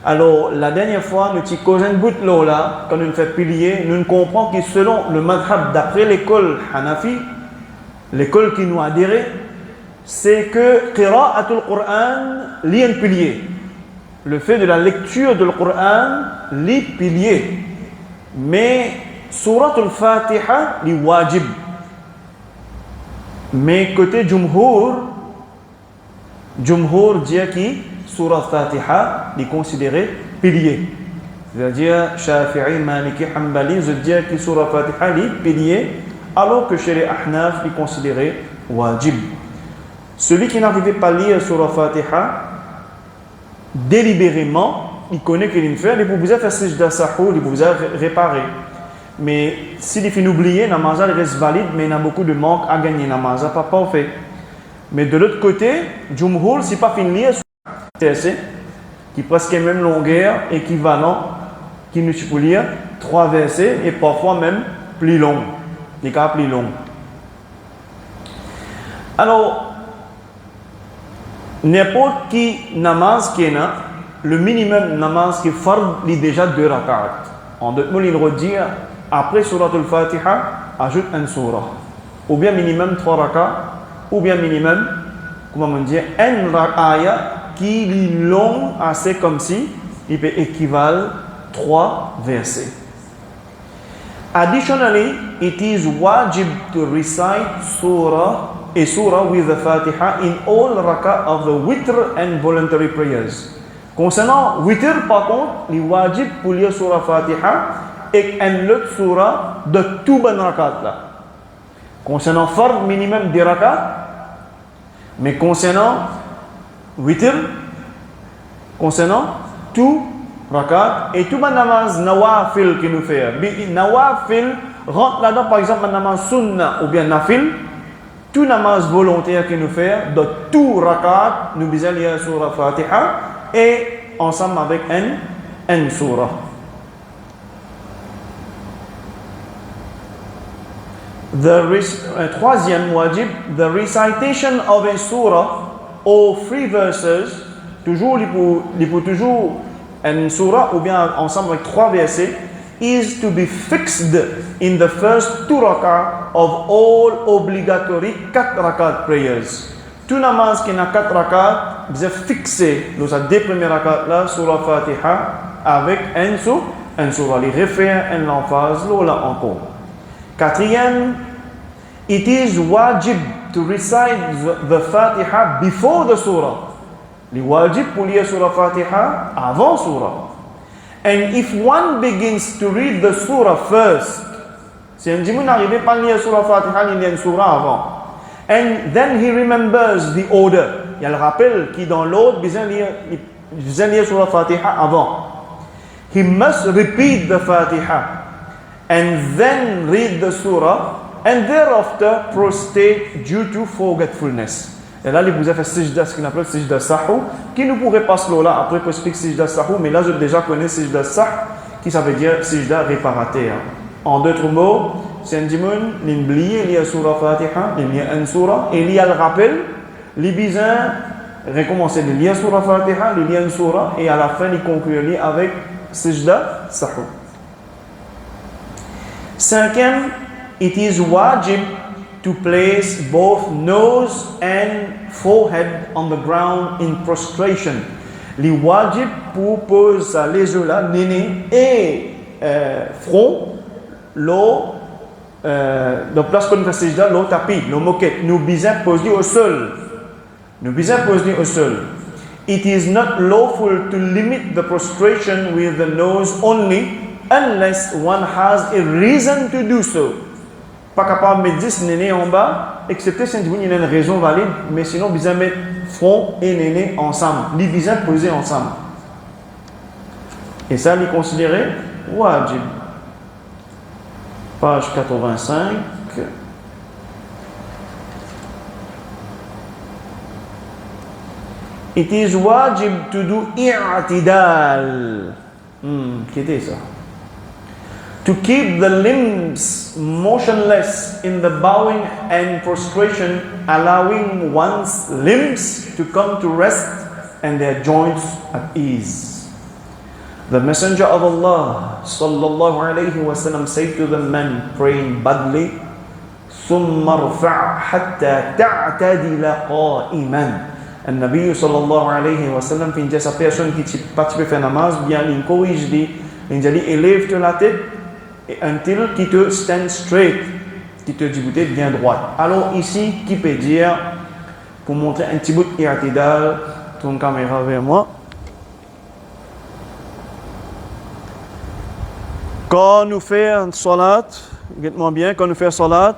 Alors, la dernière fois, nous avons causé un bout de l'eau là, quand nous fait pilier, nous comprenons que selon le madhab, d'après l'école Hanafi, l'école qui nous a adhéré, c'est que qira'atul Qur'an lit un pilier. Le fait de la lecture du Qur'an lit pilier. Mais suratul Fatiha lit wajib. Mais côté Jumhur dit que Surah Fatiha est considérée pilier. C'est-à-dire, Shafi'i, Maliki, Hanbali, je dis que Surah Fatiha est pilier, alors que chez les Ahnaf, il est considéré wajib. Celui qui n'arrivait pas à lire Surah Fatiha, délibérément, il connaît qu'il le fait, il peut faire sajda sahou, il peut réparer. Mais s'il fait oublier, namaz reste valide, mais il y a beaucoup de manque à gagner, namaz pas parfait. Mais de l'autre côté, Jumhur, si pas fini lire TSC, qui presque est même longueur, équivalent, qui nous peut lire 3 versets et parfois même plus long, des cas plus longs. Alors, n'importe qui namaz qui est là, le minimum namaz qui est fard, il est déjà 2 rak'at. En d'autres mots, il redit, après Surah Al-Fatiha, ajoute un surah. Ou bien minimum 3 rak'at, ou bien minimum, comment on dit, un rak'at qui est long, assez comme si il peut équivaler 3 versets. Additionally, it is wajib to recite surah with the Fatiha in all rak'ah of the witr and voluntary prayers. Concernant witr, par contre, il est wajib pour lire surah Fatiha et un autre surah de tout bon rak'at là. Concernant fard, minimum 10 rak'at, mais concernant witr, concernant tout rakat et tout namaz nawafil qui nous fait. Nawafil rentre là-dedans, par exemple, un namaz sunna ou bien nafil, tout namaz volontaire qui nous fait, de tout rakat, nous bisons lire surah Fatiha et ensemble avec un surah. Troisième wajib, the recitation of a surah or 3 verses, toujours une surah ou bien ensemble avec 3 versets, is to be fixed in the first 2 rak'ah of all obligatory 4 rakat prayers. Tout namaz qui n'a 4 rakat, vous êtes fixé dans sa 2 premières rakat là, surah Fatiha, avec un surah. Il réfère un l'emphase, là encore. Quatrième, it is wajib to recite the Fatiha before the surah. Il est wajib pour lire surah Fatiha avant surah. And if one begins to read the surah first, si un dimanche n'arrive pas à lire surah Fatiha, il lit une surah avant. And then he remembers the order. Il rappelle qu'il dans l'ordre, il vient lire surah Fatiha avant. He must repeat the Fatiha and then read the surah and thereafter prostrate due to forgetfulness. Et là, il vous a fait sijda, ce qu'on appelle sijda sahou, qui nous pourrait passer là, après qu'on explique sijda sahou, mais là, je déjà connais sijda sah, qui ça veut dire sijda réparateur. En d'autres mots, c'est un dimanche, il oublie, il y a surah Fatiha, il y a un surah, et il y a le rappel, il besoin recommencer de lire surah Fatiha, il y a un surah, et à la fin, il conclut avec sijda sahou. Cinquième, it is wajib to place both nose and forehead on the ground in prostration. Les wajib pour poser les yeux là, néné et front, l'eau, dans place qu'on fait sajda, l'eau tapis, l'eau moquette, nous bisons poser au sol. It is not lawful to limit the prostration with the nose only unless one has a reason to do so. Pas capable de mettre 10 nénés en bas, excepté si il y a une raison valide, mais sinon, ils mettre front et néné ensemble. Les visins posés ensemble. Et ça, il est considéré wajib. Page 85. It is wajib to do i'tidal. Qu'est-ce que ça? To keep the limbs motionless in the bowing and prostration, allowing one's limbs to come to rest and their joints at ease. The Messenger of Allah sallallahu alayhi wa sallam said to the men praying badly, ثم ارفع حتى تعتدل قائما. Le Nabi sallallahu alayhi wa sallam fin dire sa personne qui participe faire namaz, bien il corrige dit, il dit élève la tête et until qui te stand straight, qui te dit bien droite. Alors ici, qui peut dire pour montrer un petit bout d'irtidal, tourne caméra vers moi. Quand nous faisons salat, regarde-moi bien, quand nous faisons salat,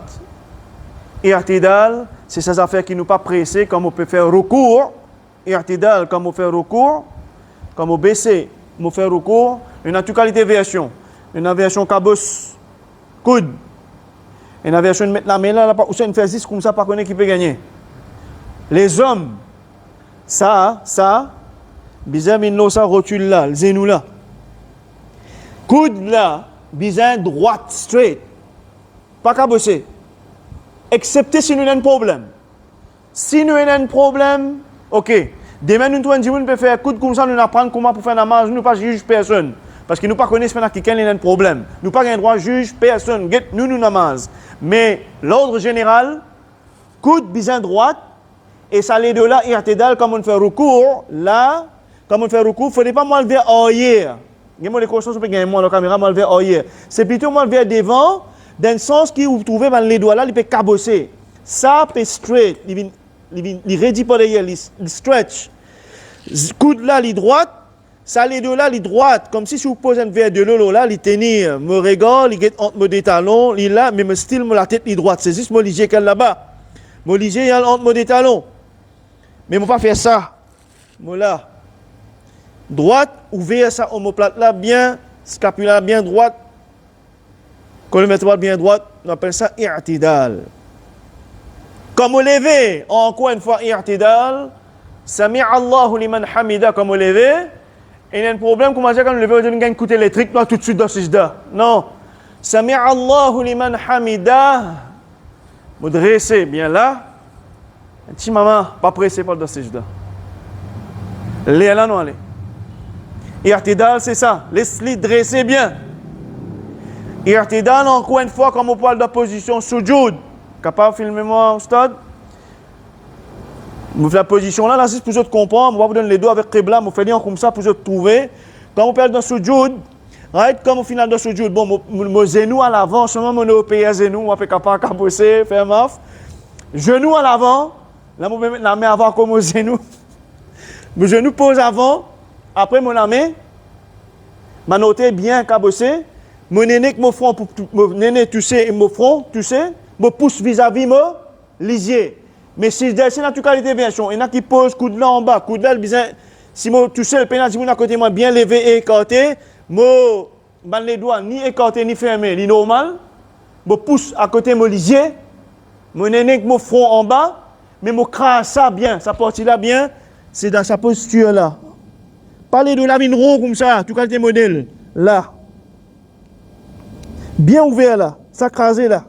irtidal, c'est ces affaires qui nous pas pressées, comme on peut faire recours, irtidal, comme on fait recours, comme on baisser, on fait recours, une a toute qualité de version, une version cabosse, coude, une version de mettre la main là, ou ça une fait comme ça, pas connaître qui peut gagner. Les hommes, ça, bizarre, mais ça rotule là, le genou là. Coude là, bizarre, droite, straight. Pas qu'à bosser. Excepté si nous avons un problème. Si nous avons un problème, ok. Demain, nous devons peut faire coude comme ça, nous apprendre comment pour faire la marge, nous pas juge personne. Parce que nous ne connaissons pas quelqu'un qui a un problème. Nous pas un droit de juge personne. Nous namaz. Mais l'ordre général, coude, bizarre, droite, et ça les deux là, irtidal, comme on fait recours, là, comme on fait recours, il ne faudrait pas m'enlever arrière. Les questions, je peux gagner la caméra, m'enlever arrière. C'est plutôt m'enlever devant, dans le sens qui vous trouvez les doigts là, il peut cabosser. Ça peut straight, il ready pour l'air, il stretch. Coude là, il droite, ça les deux là, il droite, comme si vous posez un verre de l'eau là, il tenir, me regarde, il get entre mes talons, il là, mais me style la tête, il droite. C'est juste mon liger qu'elle là-bas. Mon liger, il entre mes talons. Mais je ne vais pas faire ça. Moi là. Droite, ouvert ça, omoplate là, bien, scapula bien droite. Colonne vertébrale bien droite, on appelle ça i'tidal. Comme au lever, encore une fois i'tidal, Sami Allahu liman hamida comme au lever. Et il y a un problème, comment dire quand on lever, on gagne un coup électrique, non, tout de suite dans ce sida. Non. Sami Allahu liman hamida. Vous dressez bien là. Un petit maman, pas pressé par le sijda. Les là, non, allez. Irtidal, c'est ça. Laisse-les dresser bien. Irtidal, encore une fois, comme on parle de position sujoud. Capable de filmer moi au stade? Vous faites la position là, c'est pour vous comprendre. On va vous donner les doigts avec Qibla, vous faites comme ça pour vous trouver. Quand on parle de sujoud, right, comme au final de sujoud, bon, mon genou à l'avant, seulement mon pays à genou, on va faire capable de bosser, faire maf. Genou à l'avant. Là, je vais mettre la main avant comme au genou. Mon genou pose avant. Après, mon main, ma noté bien cabossé. Mon néné que mon front, mon néné touché et mon front touché. Mon pouce vis-à-vis mon lisier. Mais si c'est dans toute qualité de version, il y en a qui posent coude là en bas, coude là, si mon touché le pénal, si mon à côté moi bien levé et écarté, mon les doigts ni écarté ni fermé, ni normal. Mon pouce à côté mon lisier. Mon néné que mon front en bas. Mais mon crâne, ça bien, sa partie là bien, c'est dans sa posture là. Parlez de la mine ronde comme ça, tout qualité modèle, là. Bien ouvert là, ça crasé là.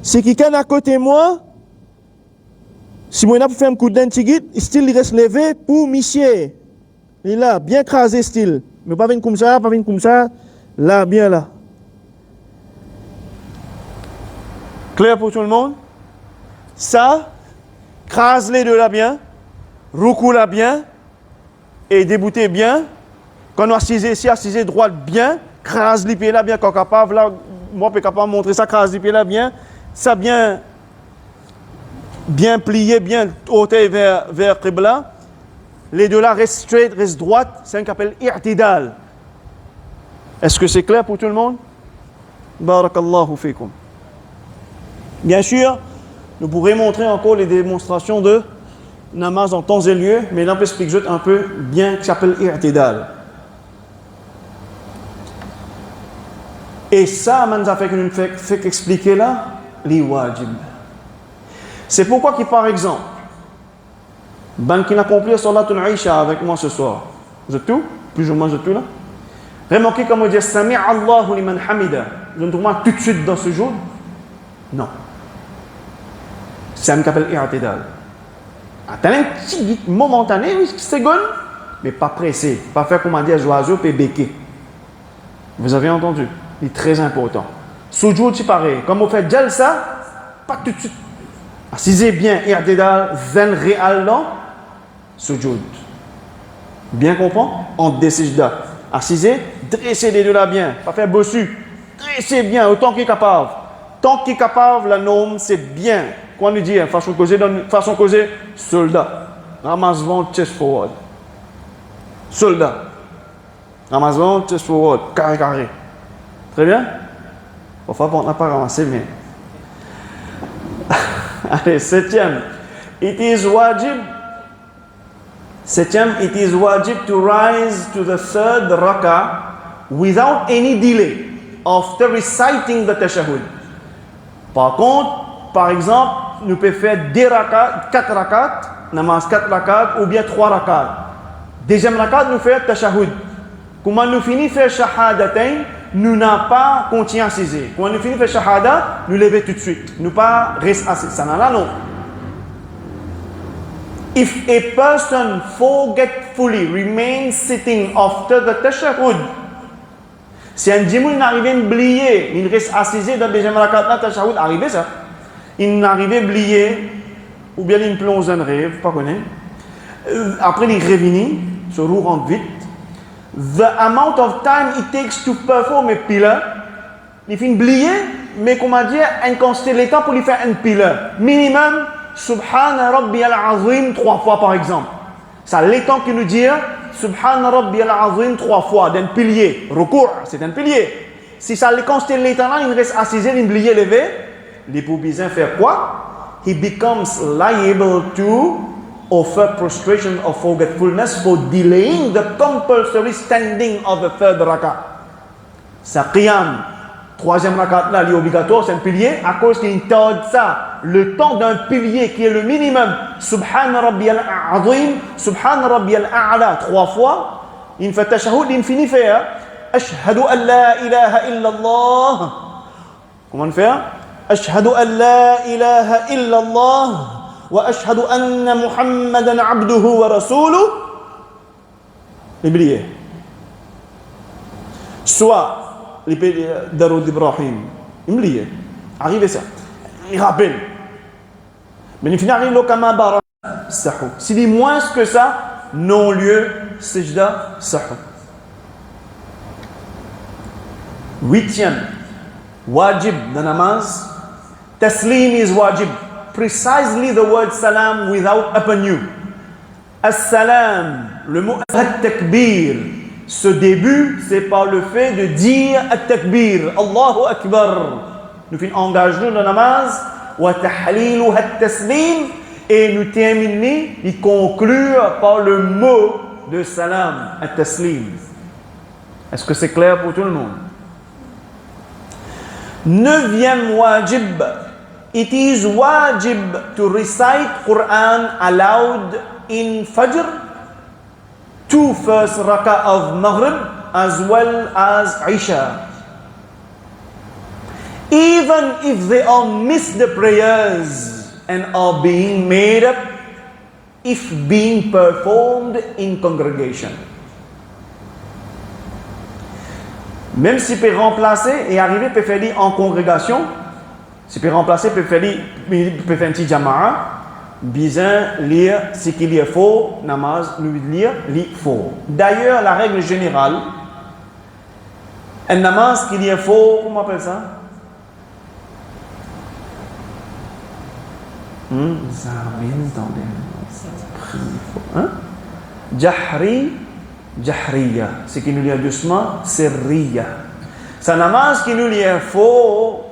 C'est quelqu'un à côté de moi, si moi pour faire un coup d'un tigit, style il reste levé pour monsieur. Il est là, bien crasé style. Mais pas venir comme ça, là, bien là. Clair pour tout le monde? Ça, crase les deux là bien, recoule là bien, et débouter bien. Quand on assise droite bien, crase les pieds là bien, quand capable, là, moi je suis capable de montrer ça, crase les pieds là bien, ça bien plié, bien ôté vers Qibla. Les deux là restent straight, restent droite, c'est un qu'on appelle i'tidal. Est-ce que c'est clair pour tout le monde? Barakallahu fikum. Bien sûr, nous pourrions montrer encore les démonstrations de namaz en temps et lieu, mais là, on peut expliquer un peu bien qui s'appelle i'tidal. Et ça, man, ça fait que nous fait expliquer là, les wajib. C'est pourquoi qui, par exemple, ben qui n'a accompli Salatul Isha avec moi ce soir. Vous êtes tout? Plus ou moins, vous êtes tout là? Remarquez comme on dit Sami Allahu liman hamida. Vous ne trouvez pas tout de suite dans ce jour? Non. C'est un qu'appelle i'tidal. Attends un petit momentané, oui, seconde, mais pas pressé. Pas faire comme on dit à oiseau et béquer. Vous avez entendu? C'est très important. Soujoud, c'est pareil. Comme vous faites jalsa, pas tout de suite. Assisez bien, i'tidal, zen réal, non? Soujoud. Bien comprendre? En décide. Assisez, dressez les deux là bien. Pas faire bossu. Dressez bien, autant qu'il est capable. Tant qu'il est capable, la norme, c'est bien. Quand on dit, façon causée, soldat. Ramasse-vent, chest forward. Soldat. Ramasse-vent, chest forward. Carré. Très bien? Parfois, on n'a pas ramassé, mais. Allez, septième. It is wajib to rise to the third rak'ah without any delay after reciting the tashahhud. Par contre, par exemple, nous pouvons faire 4 rak'at, namaz 4 rak'at ou bien 3 rak'at. Deuxième rak'at, nous faisons tashahhud. Comment nous finissons faire shahadatain, nous n'avons pas continué à saisir. Quand nous finissons faire shahada, nous levons tout de suite. Nous pas rester assis. Ça n'a là non. If a person forgetfully remains sitting after the tashahhud, si un djimoun n'arrive à oublier, il reste assis dans le deuxième rakat, là, tashahhud, arrive ça. Il n'arrive à oublier, ou bien il plonge dans un rêve, pas connaît. Après, il revient, se rentre vite. The amount of time it takes to perform a pillar, il fait oublier, mais comment dire, un constant temps pour lui faire un pillar. Minimum, Subhana Rabbiyal Azim 3 fois par exemple. Ça l'étant qui nous dit Subhana Rabbiyal Azim 3 fois d'un pilier. Recours, c'est un pilier. Si ça les constate l'étant là, il reste assis, il pilier levé. Les poubisins faire quoi? He becomes liable to offer prostration of forgetfulness for delaying the compulsory standing of the third rak'ah. Sa qiyam. Troisième rakat là, il est obligatoire, c'est un pilier, à cause qu'il tarde ça, le temps d'un pilier qui est le minimum. Subhan Rabbiyal Azim, Subhan Rabbiyal A'la, 3 fois. Il fait tashahhud, il finit faire Ashhadu an la ilaha illallah. Comment on fait? Ashhadu an la ilaha illallah wa ashhadu anna Muhammadan abduhu wa rasuluh. Les piliers. Soit Darud Ibrahim. Il me dit, arrive ça. Il rappelle. Mais il finit arrive le Kamabara. S'il dit moins que ça, non-lieu, Sejda, Sahou. Huitième, wajib de namaz. Taslim is wajib. Precisely the word salam without upon you. As-salam, le mot at-takbir. Ce début, c'est par le fait de dire at-takbir, Allahu Akbar. Nous finissons engagement dans le namaz, wa tahlilu at-taslim, et nous terminons, et conclure par le mot de salam, at-taslim. Est-ce que c'est clair pour tout le monde? Neuvième wajib, it is wajib to recite Quran aloud in Fajr, 2 first rak'ah of Maghrib as well as Isha. Even if they are missed the prayers and are being made up if being performed in congregation. Même si peut remplacer et arriver peut faire en congrégation, si peut remplacer peut faire un petit jama'a. Bien lire ce qu'il y a faux, namaz, nous lire, lit faux. D'ailleurs, la règle générale, un namaz qu'il y a faux, comment on appelle ça? Jahri, jahriya. Ce qui nous lit doucement, c'est riya. C'est un namaz qui nous lit faux,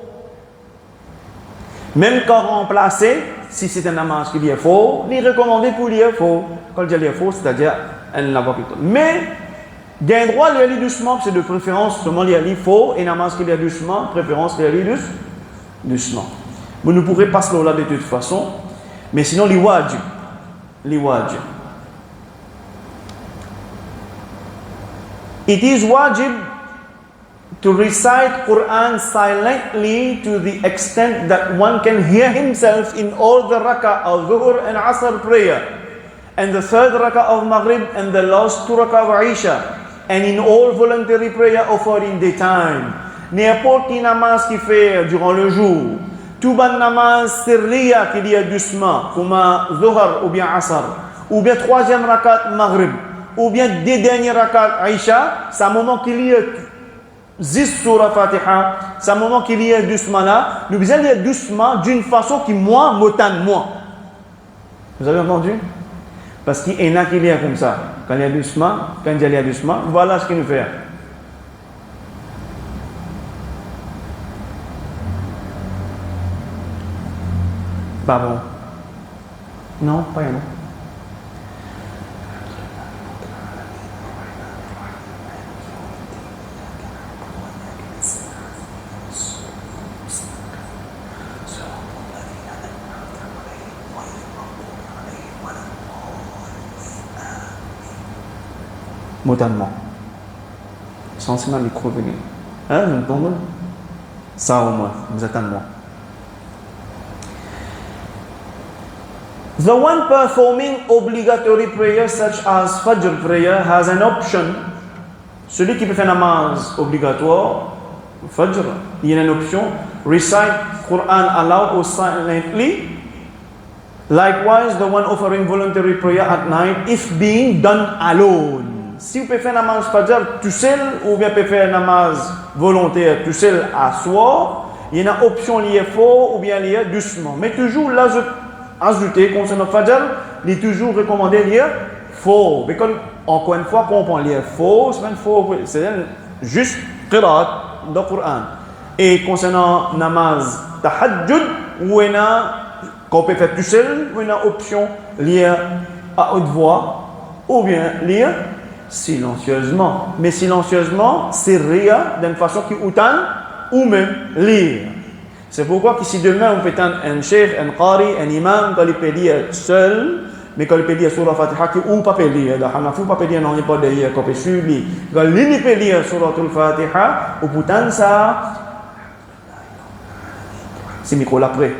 même quand remplacé, si c'est un namaz qui est faux, il est recommandé pour lire faux. Quand je dis faux, c'est-à-dire elle n'a pas plutôt. Mais, il y a un droit de lire doucement, c'est de préférence seulement lire faux, et namaz qui lit doucement, préférence lire doucement. Vous ne pourrez pas se là de toute façon, mais sinon, les wajib. It is wajib to recite Quran silently to the extent that one can hear himself in all the rak'ah of Dhuhr and Asr prayer, and the third rak'ah of Maghrib, and the last two rak'ah of Isha, and in all voluntary prayer offered in daytime. N'importe qui namaz qui fait durant le jour, tout ban namaz sirriya qu'il y a doucement, comme Dhuhr ou bien Asr, ou bien troisième rakat Maghrib, ou bien des derniers rakat Isha, c'est un moment qu'il y a Zis surah Fatiha, c'est un moment qu'il y a doucement là, nous besoin lire doucement d'une façon qui moi, m'otane moi. Vous avez entendu? Parce qu'il y en a qui lient comme ça. Quand il y a doucement, quand il y a doucement, voilà ce qu'il nous fait. Pas bon. Non, pas rien. Motalement. Sensiblement micro venir. Hein, vous entendez? Ça au moins, vous attendez moi. The one performing obligatory prayer such as Fajr prayer has an option. Celui qui peut faire namaz obligatoire, Fajr, il y a une option. Recite Quran aloud or silently. Likewise, the one offering voluntary prayer at night, if being done alone. Si vous pouvez faire namaz Fajr tout seul, ou bien pouvez faire namaz volontaire tout seul à soi, il y a une option liée fort ou bien liée doucement. Mais toujours ajouter concernant Fajr, il est toujours recommandé lié fort. Mais comme, encore une fois, quand on prend lié fort, c'est même fort, c'est juste qiraat dans le Coran. Et concernant namaz tahajjud, quand on peut faire tout seul, il y a une option liée à haute voix, ou bien liée silencieusement. Mais silencieusement, c'est rire d'une façon qui outane ou même lire. C'est pourquoi que si demain on peut entendre un cheikh, un qari, un imam, quand il peut lire seul, mais quand il peut lire surah Fatiha, qui ou pas peut lire, la Hanafi pas peut lire, non, il pas de lire, quand il peut suivre, quand il peut lire surah Fatiha, ou pourtant ça, c'est micro là près.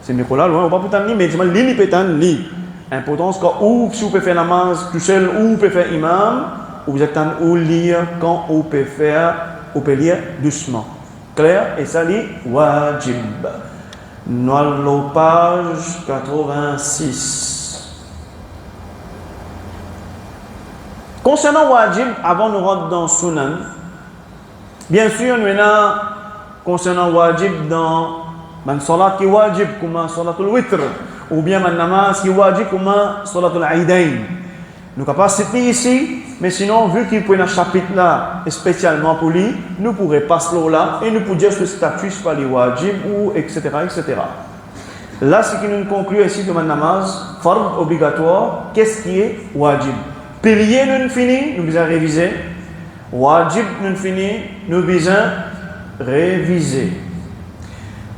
C'est micro là loin, on pas pourtant lire, mais il peut entendre lire. Importance quand ou si vous pouvez faire namaz tout seul, ou vous pouvez faire imam, ou vous attendez ou lire quand vous pouvez faire, vous pouvez lire doucement. Clair? Et ça lit wajib. Nous allons page 86. Concernant wajib, avant de rentrer dans sunan, bien sûr, nous avons concernant wajib dans man salat qui wajib comme salatul witr, ou bien man namaz qui wajib comme salatul aidain. Nous n'avons pas cité ici, mais sinon, vu qu'il y a un chapitre là, spécialement pour lui, nous pourrions passer là et nous pourrions dire ce statut soit les wajib ou etc. etc. Là, ce qui nous conclut ici de ma namaz, fard obligatoire, qu'est-ce qui est wajib? Pilier nous fini, nous besoin réviser. Wajib nous fini, nous besoin réviser.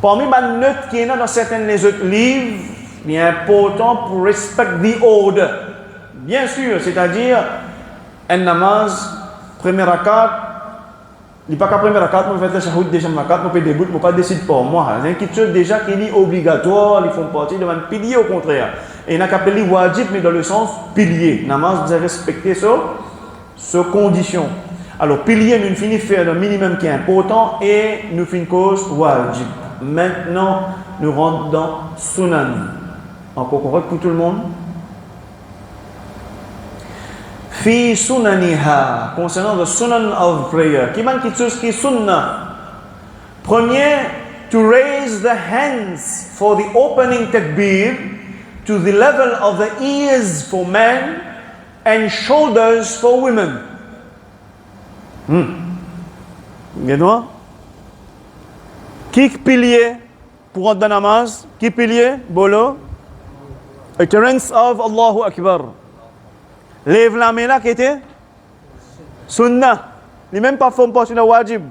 Parmi les notes qui sont dans certains des autres livres, il est important pour respecter the order. Bien sûr, c'est-à-dire, un namaz, première rakat, il n'y a pas qu'à première rakat, on fait le shahoud, deuxième rakat, on fait des bouts, on ne pas décider pour moi. C'est quelque chose déjà qui est obligatoire, ils font partie de un pilier au contraire. Et il n'y a qu'à appeler wajib, mais dans le sens pilier. Namaz, vous avez respecté ce condition. Alors, pilier, nous finissons faire le minimum qui est important et nous finissons cause wajib. Maintenant, nous rentrons dans sunan. Encore correct pour tout le monde? Fi sunaniha, concernant the sunan of prayer. Qui manque quelque chose qui est sunnah? Premier, to raise the hands for the opening takbir to the level of the ears for men and shoulders for women. Bien, qui pilier pour entrer dans namaz? Qui pilier? Bolo? Utterance of Allahu Akbar. Lève la main là qui était sunnah. Il même pas fait partie de wajib.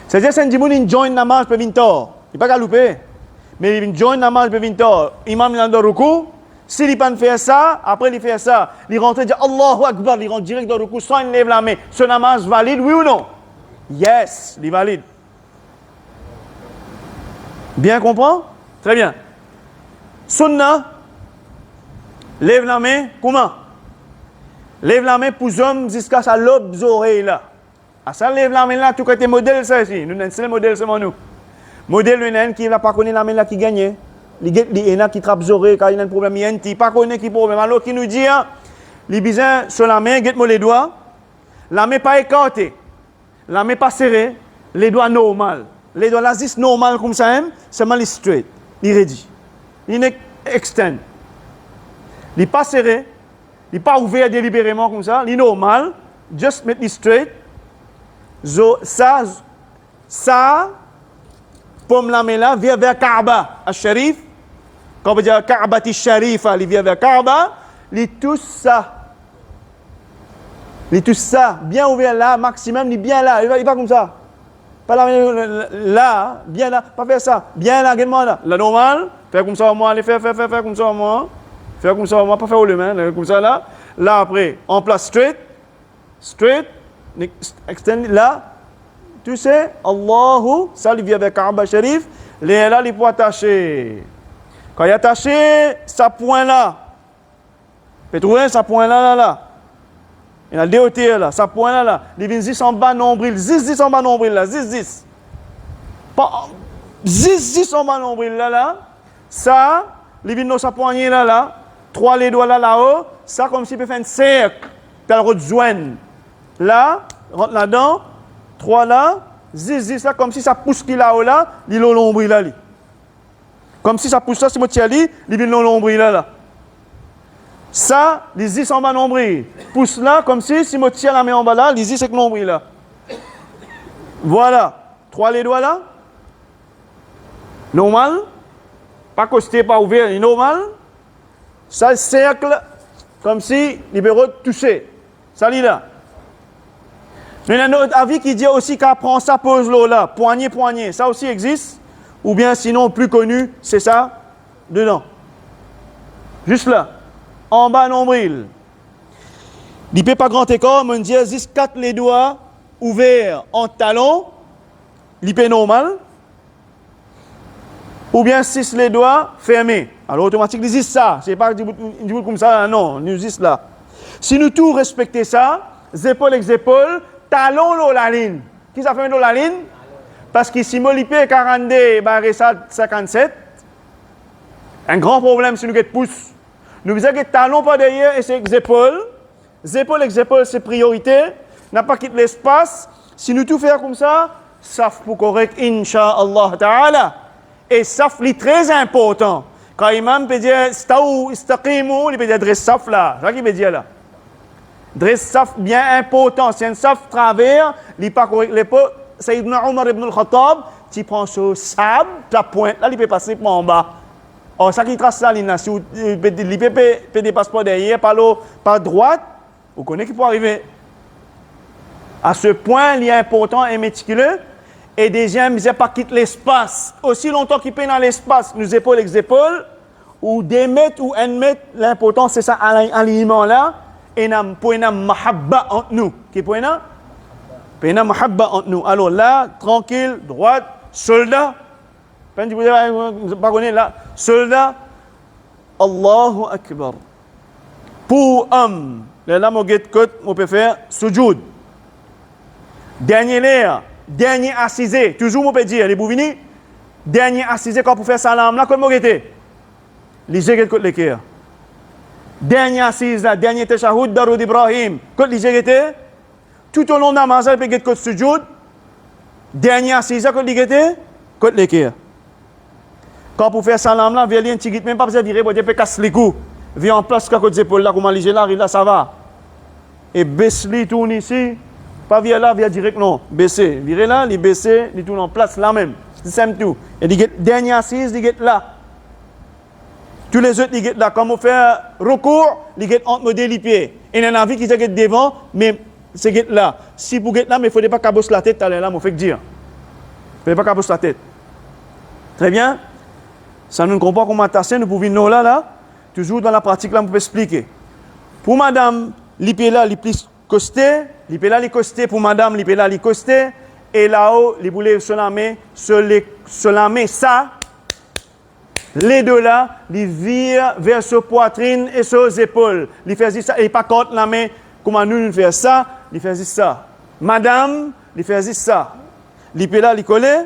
C'est-à-dire que si on join namaz pour 20 ans, il pas qu'à louper. Mais il join namaz pour 20 ans. Imam il a dans ruku, S'il ne pas faire ça, après il fait ça, il rentre et dit Allahu Akbar, il rentre direct dans le coup sans il lève la main. Ce namaz valide, oui ou non? Yes, il est valide. Bien comprendre? Très bien. Sunna, lève la main, comment? Lève la main pour les hommes jusqu'à sa lobe des oreilles là. À ça, lève la main là, tout côté modèle, ça ici. Nous, c'est le modèle, c'est nous. Modèle, il y en a qui ne va pas connaître la main là qui gagne. Il y en a qui trappe les oreilles quand il y a un problème. Il y en a qui ne pas connaît qui problème. Alors, qui nous dit, les bisins sur la main, guette-moi les doigts. La main pas écartée. La main pas serrée. Les doigts normal. Les doigts là, c'est normal comme ça, c'est mal straight. Il est ready. Il est extend. Il n'est pas serré. Il n'est pas ouvert délibérément comme ça. Il est normal. Just make it straight. Ça, pomme la main là, vient vers Kaaba, al-Sharif. Quand on dit Kaaba al-Sharifa, il vient vers Kaaba. Il touche ça. Il touche ça. Bien ouvert là, maximum, il est bien là. Il va comme ça. Pas là, bien là. Pas faire ça. Bien là, regarde-moi là. La normale, faire comme ça au moins. Allez, faire comme ça au moins. Faire comme ça au moins, pas faire au main, comme ça là. Là après, en place straight, extend là. Tu sais, Allahu, ça il vient avec Kaaba Sharif, les là, il faut attacher. Quand il est attaché, ça point là. Vous trouvez ça point là. Il y a le DOT là, ça point là. Il vient 10 en bas nombril, 10 en bas nombril là, 10. Pas 10 en bas nombril là. Ça, il vient dans sa poignée là. 3 les doigts là-haut, ça comme s'il peut faire un cercle. Puis elle rejoint. Là, rentre là-dedans. 3 là, 10 là, comme si ça pousse qui là-haut là, il est l'ombril là. Comme si ça pousse ça, si moi tiens il est l'ombril là. Ça, les 10 en bas nombril. Pousse là, comme si moi tiens la main en bas là, les 10 c'est que l'ombril là. Voilà. 3 les doigts là. Normal. Pas costé, pas ouvert, il est normal. Ça, le cercle, comme si les bureaux touchaient. Ça, il est là. Mais il y a un autre avis qui dit aussi qu'elle prend sa pose là, poignée, ça aussi existe. Ou bien sinon, plus connu, c'est ça, dedans. Juste là, en bas nombril. Il ne peut pas grand écart, mais on dit 4 les doigts ouverts en talon, il peut normal. Ou bien 6 les doigts fermés. Alors automatiquement, il dit ça. C'est pas comme ça, non, nous dit là. Si nous tous respectons ça, épaules avec épaules, talon la ligne. Qui ça fait la ligne? Parce que si molipé 42, barré ça 57, un grand problème si nous avons pouce. Nous avons que talon pas derrière et c'est épaules. Épaules avec épaules, c'est priorité. N'a pas quitté l'espace. Si nous tout faire comme ça, ça pour correct, Inch'Allah Ta'ala. Et ça, c'est très important. Quand l'imam peut dire staou, istaqimu, il peut dire dresse saf là. C'est ça qu'il veut dire là. Dresse saf bien important. C'est un saf travers, il n'est pas correct. Sayyidina Omar ibn al-Khattab, tu prends ce sable, la pointe, là, il peut passer par en bas. Or, ça qui trace ça, il peut dépasser pas derrière, par droite, vous connaissez qu'il peut arriver. À ce point, il est important et méticuleux. Et deuxième, il ne pas quitter l'espace. Aussi longtemps qu'il peut dans l'espace, nous épaules avec épaules, ou 2 mètres ou 1 mètre, l'important c'est ça, alignement là, et pour une mahabba entre nous. Qui pour une mahabba entre nous. Alors là, tranquille, droite, soldat, pas connaître là, soldat, Allahu Akbar. Pour homme, là, mon peut faire sujoud. Dernier l'air. Dernier assisé, toujours on peut dire, les bouvini, dernier assisé quand pour faire salam là, comme on était. Les jégets côté l'équerre. Dernier assise là, dernier tashahhud Daroud Ibrahim, côté les jégets, tout au long de la namaz, il peut être côté sujoud. Dernier assise là, côté l'équerre, côté l'équerre. Quand pour faire salam là, vient un petit même pas besoin de dire, il peut casser les coups. Viens en place, côté épaules là, comment les là, arrive là, ça va. Et baisse les tourne ici. Pas via là, via direct, non. Baisser. Virer là, les baisser, les tourner en place là même. C'est simple tout. Et les dernière assise, les là. Tous les autres, les là. Quand on fait recours, les entre les pieds. Et il y en a qui sont devant, mais c'est là. Si vous êtes là, mais il ne faut pas cabosser la tête, là, il faut dire. Il ne faut pas cabosser la tête. Très bien. Ça nous comprend comment tasser, nous pouvons nous là. toujours dans la pratique, là, on peut expliquer. Pour madame, l'ipé là, les plus costé, l'ipé là, les costé, pour madame, l'ipé là, les costé, et là-haut, les boulets sur la main, ça, les deux là, ils virent vers sa poitrine et ses épaules. Ils faisaient ça, et pas contre la main, comment nous faisons ça, ils faisaient ça. Madame, ils faisaient ça. L'ipé là, les collés,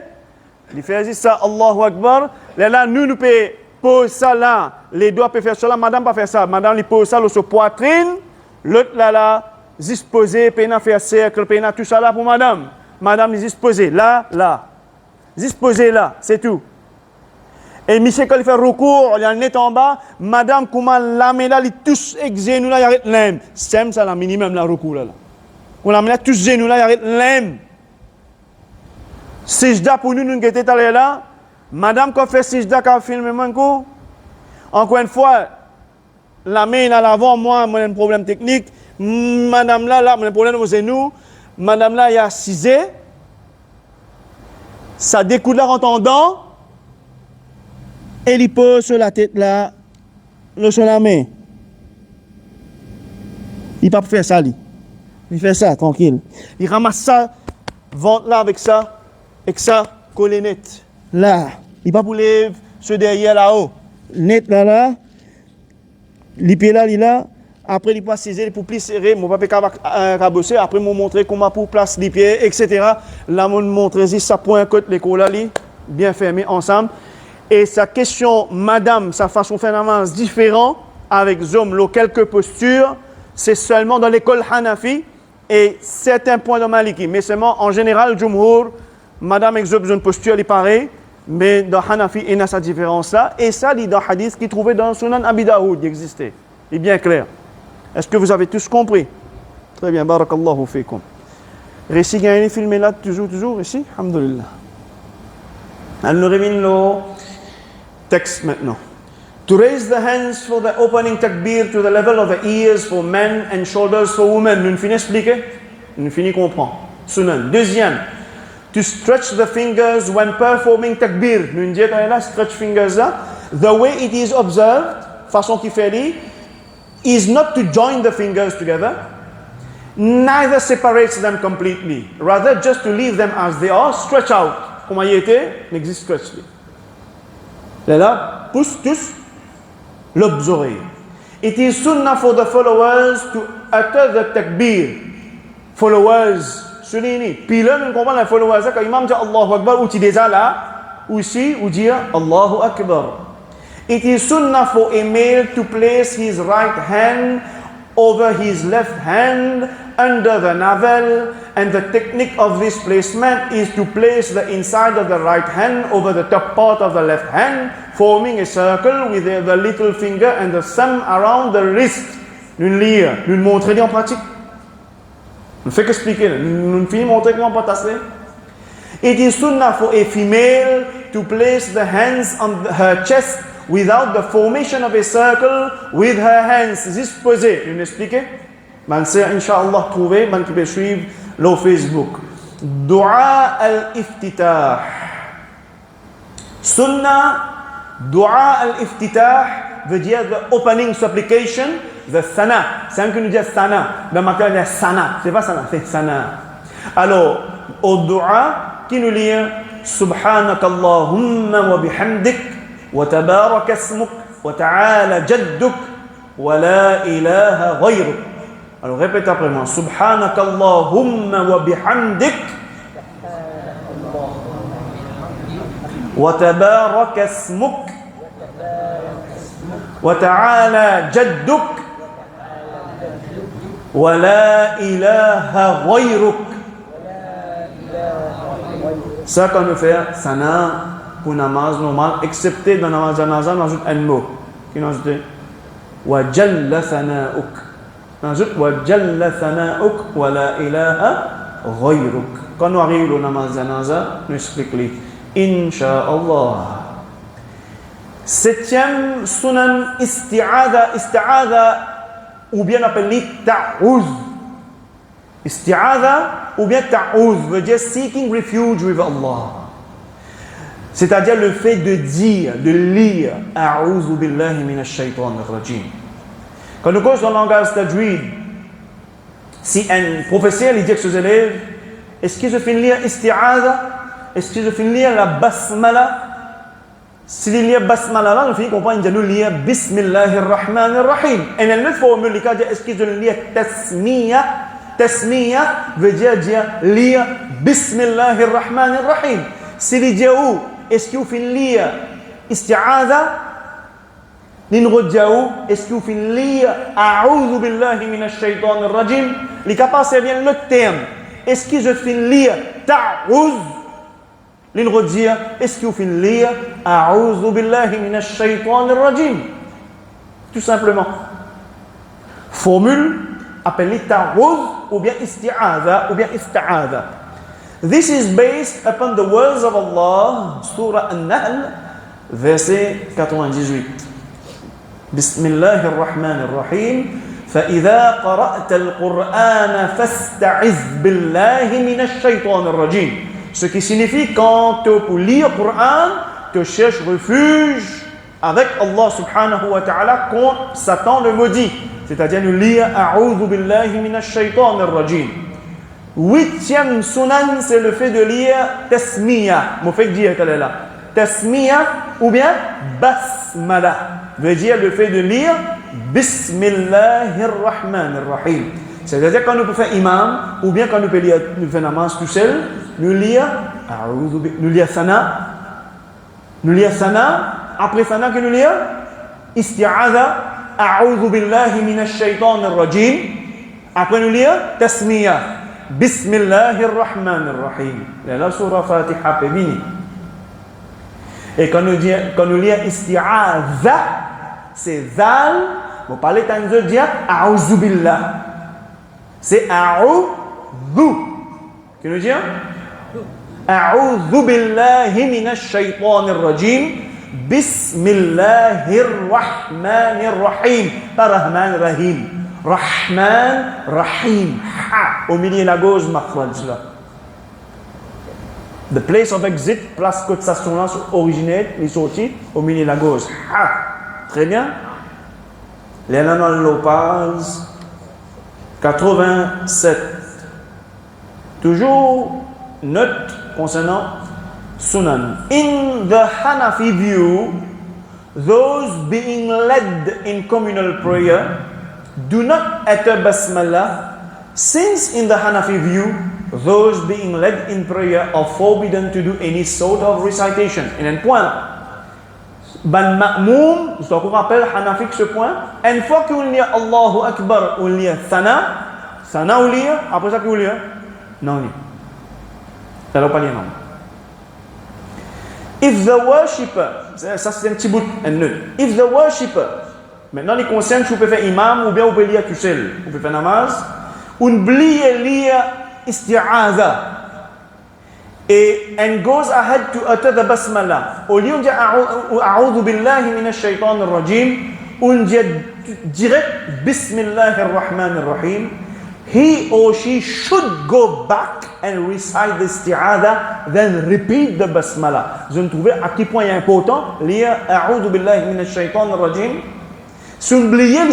ils faisaient ça, Allahu Akbar. Là, nous pouvons poser ça là, les doigts peuvent faire ça là, madame pas faire ça. Madame, ils posent ça sur poitrine, l'autre là, disposé, peine faire cercle, peine tout ça là pour madame. Madame, ils disposé là, disposé là, c'est tout. Et monsieur, quand il fait recours, il y a un net en bas, madame, comment la là, il touche avec genou là, il arrête l'aime. C'est ça, la minimum, la recours là. On la là, touche genou là, il arrête l'aime. Sijda pour nous, nous étions allés là, madame, quand fait sijda, quand filme manco, encore une fois, la main à l'avant, moi, j'ai un problème technique. Madame là, j'ai un problème aux genoux. Madame là, il y a assisé. Ça découle là en tendant. Et il pose sur la tête là, sur la main. Il ne peut pas faire ça, lui. Il fait ça, tranquille. Il ramasse ça, ventre là avec ça, collé net. Là. Il ne peut pas lever ce derrière là-haut. Net là. L'ipé là. Après, il peut saisir pour plus serrer. Mon papa cabosser. Après, moi montrer comment pour placer les pieds, etc. Là, moi montrer si ça point côté l'école là, bien fermé ensemble. Et sa question, madame, sa façon de faire avance différent avec Zom, quelques postures, c'est seulement dans l'école Hanafi et certains points de Maliki. Mais seulement en général, Jumhur, madame avec Zom, une posture, elle est pareille. Mais dans Hanafi, il y a cette différence-là. Et ça, il y a dans Hadith qui est trouvé dans Sunan Abi Daoud, il existait. Il est bien clair. Est-ce que vous avez tous compris? Très bien, barakallahu fikum. Récit gagné filmé là, toujours ici, alhamdulillah. Elle nous rémine le texte maintenant. To raise the hands for the opening takbir to the level of the ears for men and shoulders for women. Nous finissons expliquer? Nous finissons comprendre. Sunan. Deuxième. To stretch the fingers when performing takbir. Nous disons là, stretch fingers là. The way it is observed, façon qui fait dit, is not to join the fingers together, neither separates them completely. Rather, just to leave them as they are, stretch out. Comment il était, n'existe stretch. Là, pousse tous l'observer. It is sunnah for the followers to utter the takbir. Followers, soulignez. Puis là, nous comprenons les followers, quand l'imam dit Allahu Akbar, ou tu déjà là, aussi, ou dire Allahu Akbar. It is sunnah for a male to place his right hand over his left hand under the navel, and the technique of this placement is to place the inside of the right hand over the top part of the left hand, forming a circle with the little finger and the thumb around the wrist. Nous lire, nous montrer en pratique. Nous fait qu'expliquer, nous finissons montrer comment on peut tasser. It is sunnah for a female to place the hands on her chest without the formation of a circle with her hands disposées. Nous expliquer? Man c'est Inch'Allah trouvé, man qui peut suivre le Facebook. Dua al-iftitah. Sunnah, dua al-iftitah veut dire the opening supplication, the sana. C'est un que nous dit sana. Dans ma on dit sana. C'est pas sana, c'est sana. Alors, au dua, qui nous lit Subhanakallahumma wa bihamdik. وتبارك اسمك وتعالى جدك ولا إله غيرك. Alors répète après moi. سبحانك اللهم وبحمدك وتبارك اسمك وتعالى جدك ولا إله غيرك. Ça qu'on veut faire, sana. Pour namaz normal, excepté dans namaz janaza, on ajoute un mot. Qui nous ajoute wa jalla thana'uk. On ajoute wa jalla thana'uk wa la ilaha ghayruk. Quand on arrive au namaz janaza, nous expliquons. Inch'Allah. Septième sunan isti'adha, ou bien appelé ta'ouz. Isti'adha ou bien ta'ouz veut dire seeking refuge with Allah. C'est-à-dire le fait de dire, de lire A'udhu billahi minash shaitanir rajim. Quand nous causons dans le langage tajwid, si un professeur il dit à ses élèves, est-ce qu'ils finissent lire isti'adha? Est-ce qu'ils finissent lire la basmala? Si ils lisent basmala là, nous finissons comprendre qu'ils lire bismillahir rahmanir rahim. Et une autre formule, est-ce qu'ils lisent tasmiya? Tasmiya veut dire lire bismillahir rahmanir rahim. Si ils disent où? Est-ce qu'ils finissent lire isti'adha? Est-ce qu'il faut lire A'udhu billahi minash shaitanir rajim? Les capables c'est bien le terme. Est-ce qu'il faut lire Ta'ouz? Est-ce qu'il faut lire A'udhu billahi minash shaitanir rajim? Tout simplement. Formule appelée Ta'ouz ou bien Isti'adha ou bien Ista'adha. This is based upon the words of Allah, Surah An-Nahl, verset 98. بسم الله الرحمن الرحيم فإذا قرأت القرآن فاستعذ بالله من الشيطان الرجيم. Ce qui signifie quand tu pour lire le Coran, tu cherches refuge avec Allah subhanahu wa ta'ala contre Satan le maudit. C'est-à-dire nous lire A'udhu billahi minash shaitanir rajim. Huitième sunan, c'est le fait de lire Tasmiya. Mon fait dire qu'elle est là. Tasmiya ou bien Basmala. Veut dire le fait de lire Bismillahir Rahmanir Rahim. C'est-à-dire quand nous pouvons faire imam, ou bien quand nous pouvons lire, nous faisons namaz tout seul, nous lire sana, après sana que nous lire Isti'adha, A'udhu billahi minash shaitanir rajim, après nous lire Tasmiya, Bismillahir Rahmanir Rahim. La surah Fatiha peut venir. Et quand nous lisons Isti'adha, c'est Zal, vous parlez tant de dire A'udhu billah. C'est A'udhu. Que nous disons A'udhu billahi minash shaitanir rajim. Bismillahir rahmanir rahim. Pas Rahman Rahim. Rahman Rahim. Ha. Au milieu de la gauche, makhraj là. The place of exit, place cotisation là, originaire, les sorties, au milieu de la gauche. Ha. Très bien. Les Nanan Lopez, 87. Toujours note concernant Sunan. In the Hanafi view, those being led in communal prayer do not utter basmala, since in the Hanafi view, those being led in prayer are forbidden to do any sort of recitation. Et un point là. Ban Ma'moum, je vous rappelle Hanafi ce point. Une fois qu'on lit Allahu Akbar, on lit Sana on lit, après ça qu'on lit, non lit. Ça ne va pas lire non. If the worshipper, ça c'est un petit bout, un nœud. If the worshipper, maintenant les concerne, vous pouvez faire imam ou bien vous pouvez lire tout seul. Vous pouvez faire namaz. On oublie lire isti'adha. And goes ahead to utter the basmala. Au lieu de dire A'udhu billahi minash shaitanir rajim, on dit direct Bismillahir rahmanir rahim. He or she should go back and recite the isti'adha, then repeat the basmala. Je me trouvais à quel point il est important lire A'udhu billahi minash shaitanir rajim. Si on oublie lire,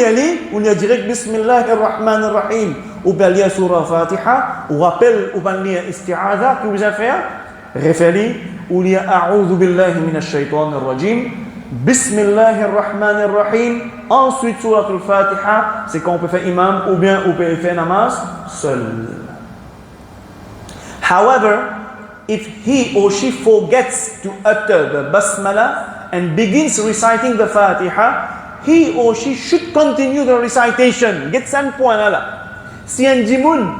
on dit direct Bismillahir rahmanir rahim. Ou bien lire surah Fatiha, ou rappelle ou bien lire isti'adha que vous avez fait, référez, ou lire A'udhu billahi minash shaitanir rajim, Bismillahir rahmanir rahim, ensuite surah al-Fatiha, c'est quand on peut faire imam ou bien on peut faire namaz seul. However, if he or she forgets to utter the basmala and begins reciting the Fatiha, he or she should continue the recitation. Get ça point là. Si un dimoun,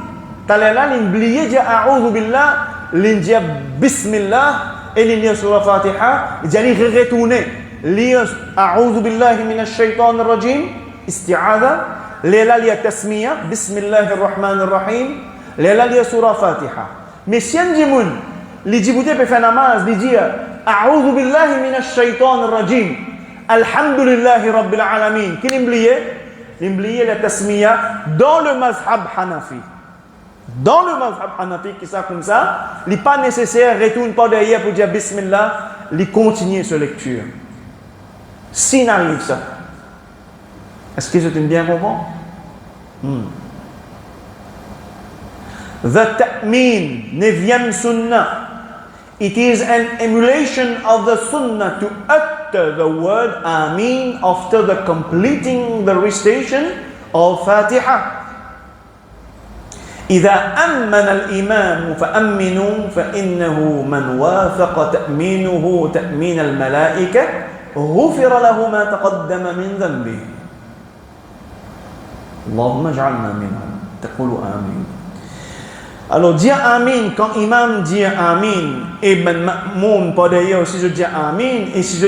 t'as là, l'oublié dire A'udhu billah, l'indien Bismillah, et l'indien sur la Fatiha, il dit retourner, lire A'udhu billahi minash shaitanir rajim, isti'adha, l'ela lire tasmiya, Bismillahir rahmanir rahim, l'ela lire sur la Fatiha. Mais si un dimoun, les djiboutés peut faire namaz, il dit A'udhu billahi minash shaitanir rajim, Alhamdulillahi rabbil alamin, qui l'oublié? L'oublier la tasmiya dans le mazhab Hanafi. Dans le mazhab Hanafi, qui ça comme ça, il n'est pas nécessaire, retourne pas derrière pour dire Bismillah il continue sa lecture. S'il arrive ça, est-ce que c'est bien comprendre? The ta'min, 9e sunnah. It is an emulation of the sunnah to utter the word Amin after the completing the recitation of Fatiha. إذا أمن الإمام فأمنوا فإنه من وافق تأمينه تأمين الملائكة غفر له ما تقدم من ذنبه. اللهم اجعلنا منهم. تقولوا آمين. Alors dire Amin, quand imam dit Amin, et ben ma'moum pas d'ailleurs si je dis Amin, et si je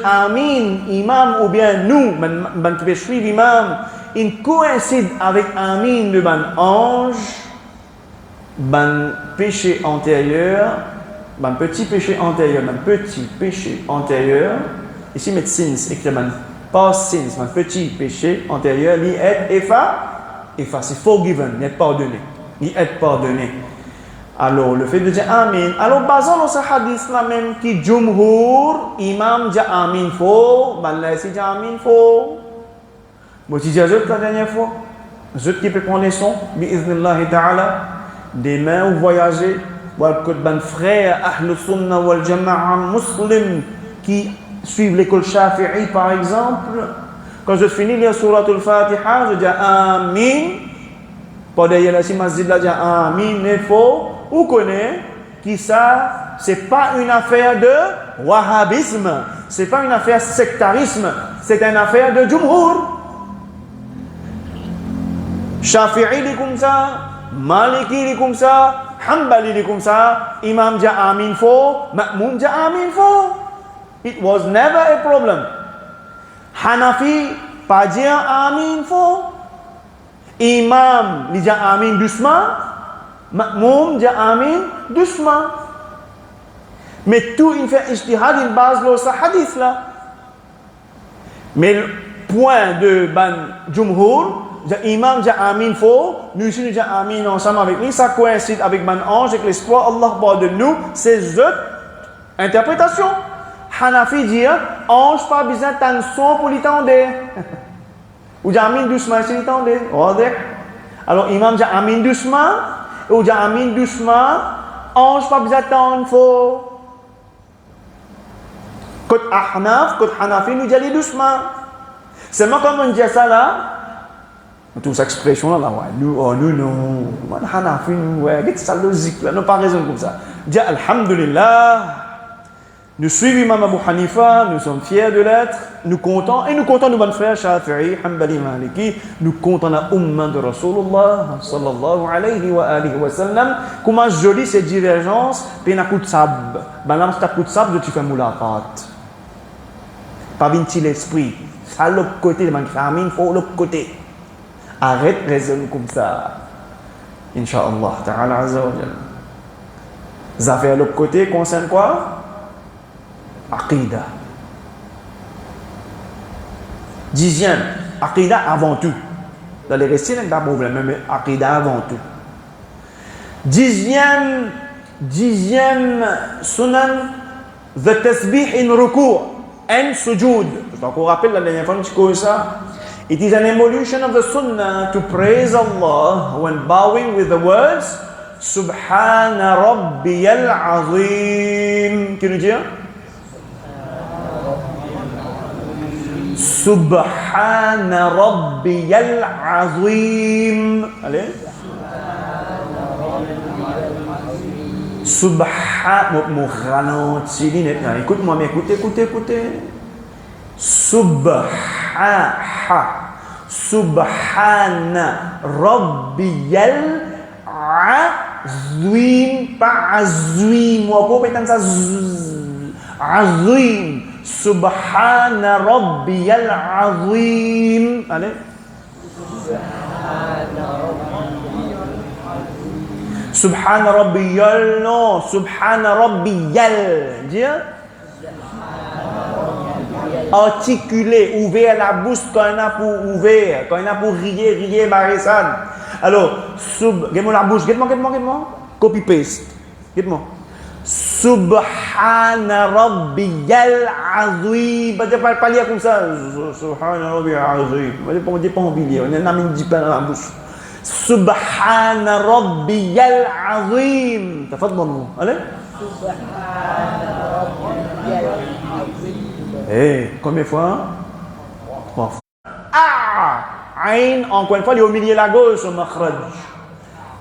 Amin, imam ou bien nous, ben qui peut suivre imam, il coïncide avec Amin de ben ange, ben péché antérieur, ben petit péché antérieur, ici met sins, écrit ben pas sins, ben petit péché antérieur, li est effa, c'est forgiven, n'est pardonné. Il est pardonné. Alors, le fait de dire Amin. Alors, basant sur ce hadith-là même, qui Jumhur, imam dit Amin faux, ben là, c'est dit Amin faux. Bon, si j'ai la dernière fois, je qui peut prendre les sons, bi'iznillahi ta'ala, des mains ou voyager, ou ben frère, Ahl Sunnah wal Jama'a muslim, qui suivent l'école Shafi'i par exemple, quand je finis lire Surat al-Fatiha, je dis Amin. Pas d'ailleurs là si masjid là dit Amin, il faut ou connaît qui ça c'est pas une affaire de wahhabisme, c'est pas une affaire sectarisme, c'est une affaire de Jumhur. Shafi'i dit comme ça, Maliki dit comme ça, Hanbali dit comme ça, Imam dit Amin faux, Ma'moum dit Amin faux. It was never a problem. Hanafi pas dire Amin faux. Imam, il dit Amin doucement. Ma'moum dit Amin doucement. Mais tout, il fait ijtihad, il base sur ce hadith là. Mais le point de Ban Jumhur, Imam dit Amin faux, nous ici nous disons Amin ensemble avec lui, ça coïncide avec Ban Ange, avec l'espoir, Allah pardonne nous, c'est notre interprétation. Hanafi dit, ange pas besoin d'un son pour l'entendre. Ou dit Amin doucement, c'est l'entendre. Alors, imam dit Amin doucement, ou dit Amin doucement, ange pas besoin d'entendre faux. Côté Ahnaf, côté Hanafi, nous dit aller doucement. C'est moi comme on dit ça là, toute cette expression là, ouais, nous, non, Hanafi, nous, ouais, qu'est-ce que ça logique là, non pas raison comme ça. Dit Alhamdulillah. Nous suivons Imam Abu Hanifa, nous sommes fiers de l'être, nous comptons de bonnes frères Shafi'i, Hanbali, Maliki, nous comptons la Ummah de Rasulullah, sallallahu alayhi wa alihi wa sallam. Comment joli cette divergence, puis un coup de sable. Ben là, c'est un coup de sable, tu fais moulaqat. Pas vinti l'esprit. Ça, l'autre côté, il faut Amin, il faut l'autre côté. Arrête, raisonne comme ça. Inch'Allah, ta'ala azza wa jalla. Ça fait l'autre côté, concerne quoi? Aqidah. 10e, Aqidah avant tout. Dans les récits, il n'y a pas de problème, mais Aqidah avant tout. 10e sunan, the tasbih in ruku' and sujud. Je vous rappelle la dernière fois que ça. It is an evolution of the sunnah to praise Allah when bowing with the words Subhana Rabbiyal Azim. Qui nous dit? Subhana Rabbiyal Azim. Allez. Subhana. Écoute-moi, mais écoutez. Subhana Rabbiyal Azim. Pas Azim. Moi, pourquoi pas ça? Azim. Subhana Rabbiyal Azim. Allez. Subhana Rabbiyal, non. Subhana Rabbiyal. Dis. Articuler, ouvrir la bouche quand il y a pour ouvrir, quand il y a pour rier, Barisan. Alors, guette-moi la bouche, guette-moi. Copy-paste. Guette-moi. Subhana Rabbiyal Azim. Pas lire comme ça. Subhana Rabbiyal Azim. On dit pas en bilier. On ne dit pas dans la bouche. Subhana Rabbiyal Azim. تفضلوا. Allez. Subhana Rabbiyal Azim. Eh, combien de fois? 3 fois. Ain, encore une fois, il est au milieu de la gauche, au makhraj.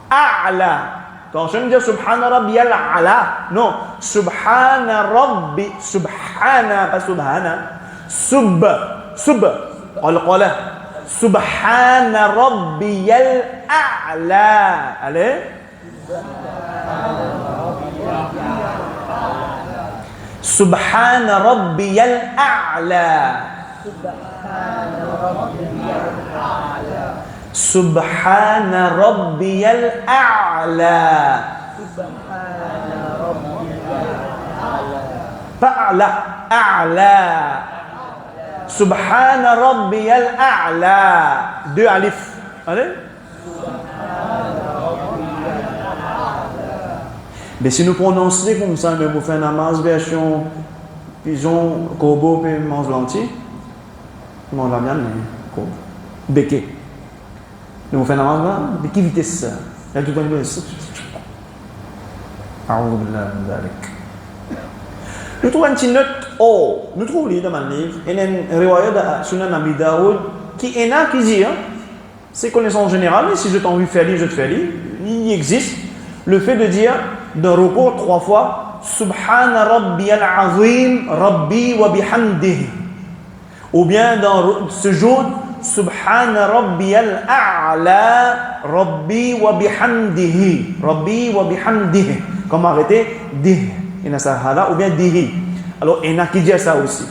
A'la. Quand je me dis Subhana Rabbiyal A'la, non, Subhana Rabbi, Subhana, pas Subhana, Al-Qala, Subhana Rabbiyal A'la. Allez. Subhana Rabbiyal A'la. Subhana Rabbiyal A'la. Fa'ala, A'la. Subhana Rabbiyal A'la. 2 alif. Allez. Mais si nous prononçons comme ça, mais vous faites une masse version pigeon, corbeau, et mange l'entier. Non, la mienne, mais béquet. Nous faisons la masse, mais qui vitesse ça? Il y a tout un peu de ça. Nous trouvons une petite note O. Nous trouvons dans mon livre, il y a une riwaya de Sunan Abi Daoud qui est là, qui dit, c'est connaissance générale, mais si je t'ai envie de faire lire, je te fais lire. Il existe le fait de dire, de recours 3 fois, Subhana Rabbiyal Azim, Rabbi wa bihamdihi. Ou bien dans ce jour, Subhana Rabbiyal A'la, Rabbi wa bihamdihi. Rabbi wa bihamdihi. Comment arrêter? Dih. Il y a ça, ou bien dihi. Alors, il y en a qui disent ça aussi.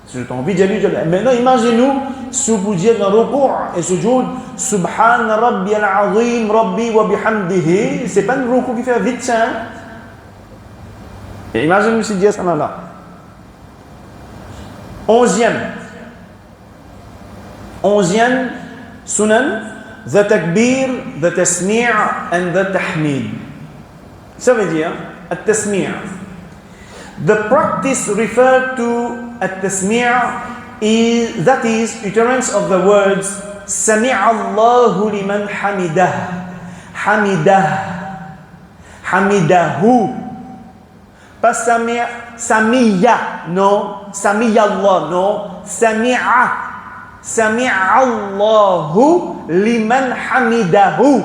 Si j'ai envie de dire, je dis. Maintenant, imaginez-nous, si vous dites dans le recours et ce jour, Subhana Rabbiyal Azim, Rabbi wa bihamdihi, c'est pas un recours qui fait vite ça. Et imaginez-nous si dit ça là. 11e sunan, the takbir, the tasmi' and the tahmid. Ça veut dire, at-tasmi'. The practice referred to at-tasmi' is, that is, utterance of the words, Sami'a Allahu liman hamidah, hamidah, hamidahu. Pas Samiya, non. Samiya Allah, non. Sami'a. Sami'a Allahu liman hamidahu.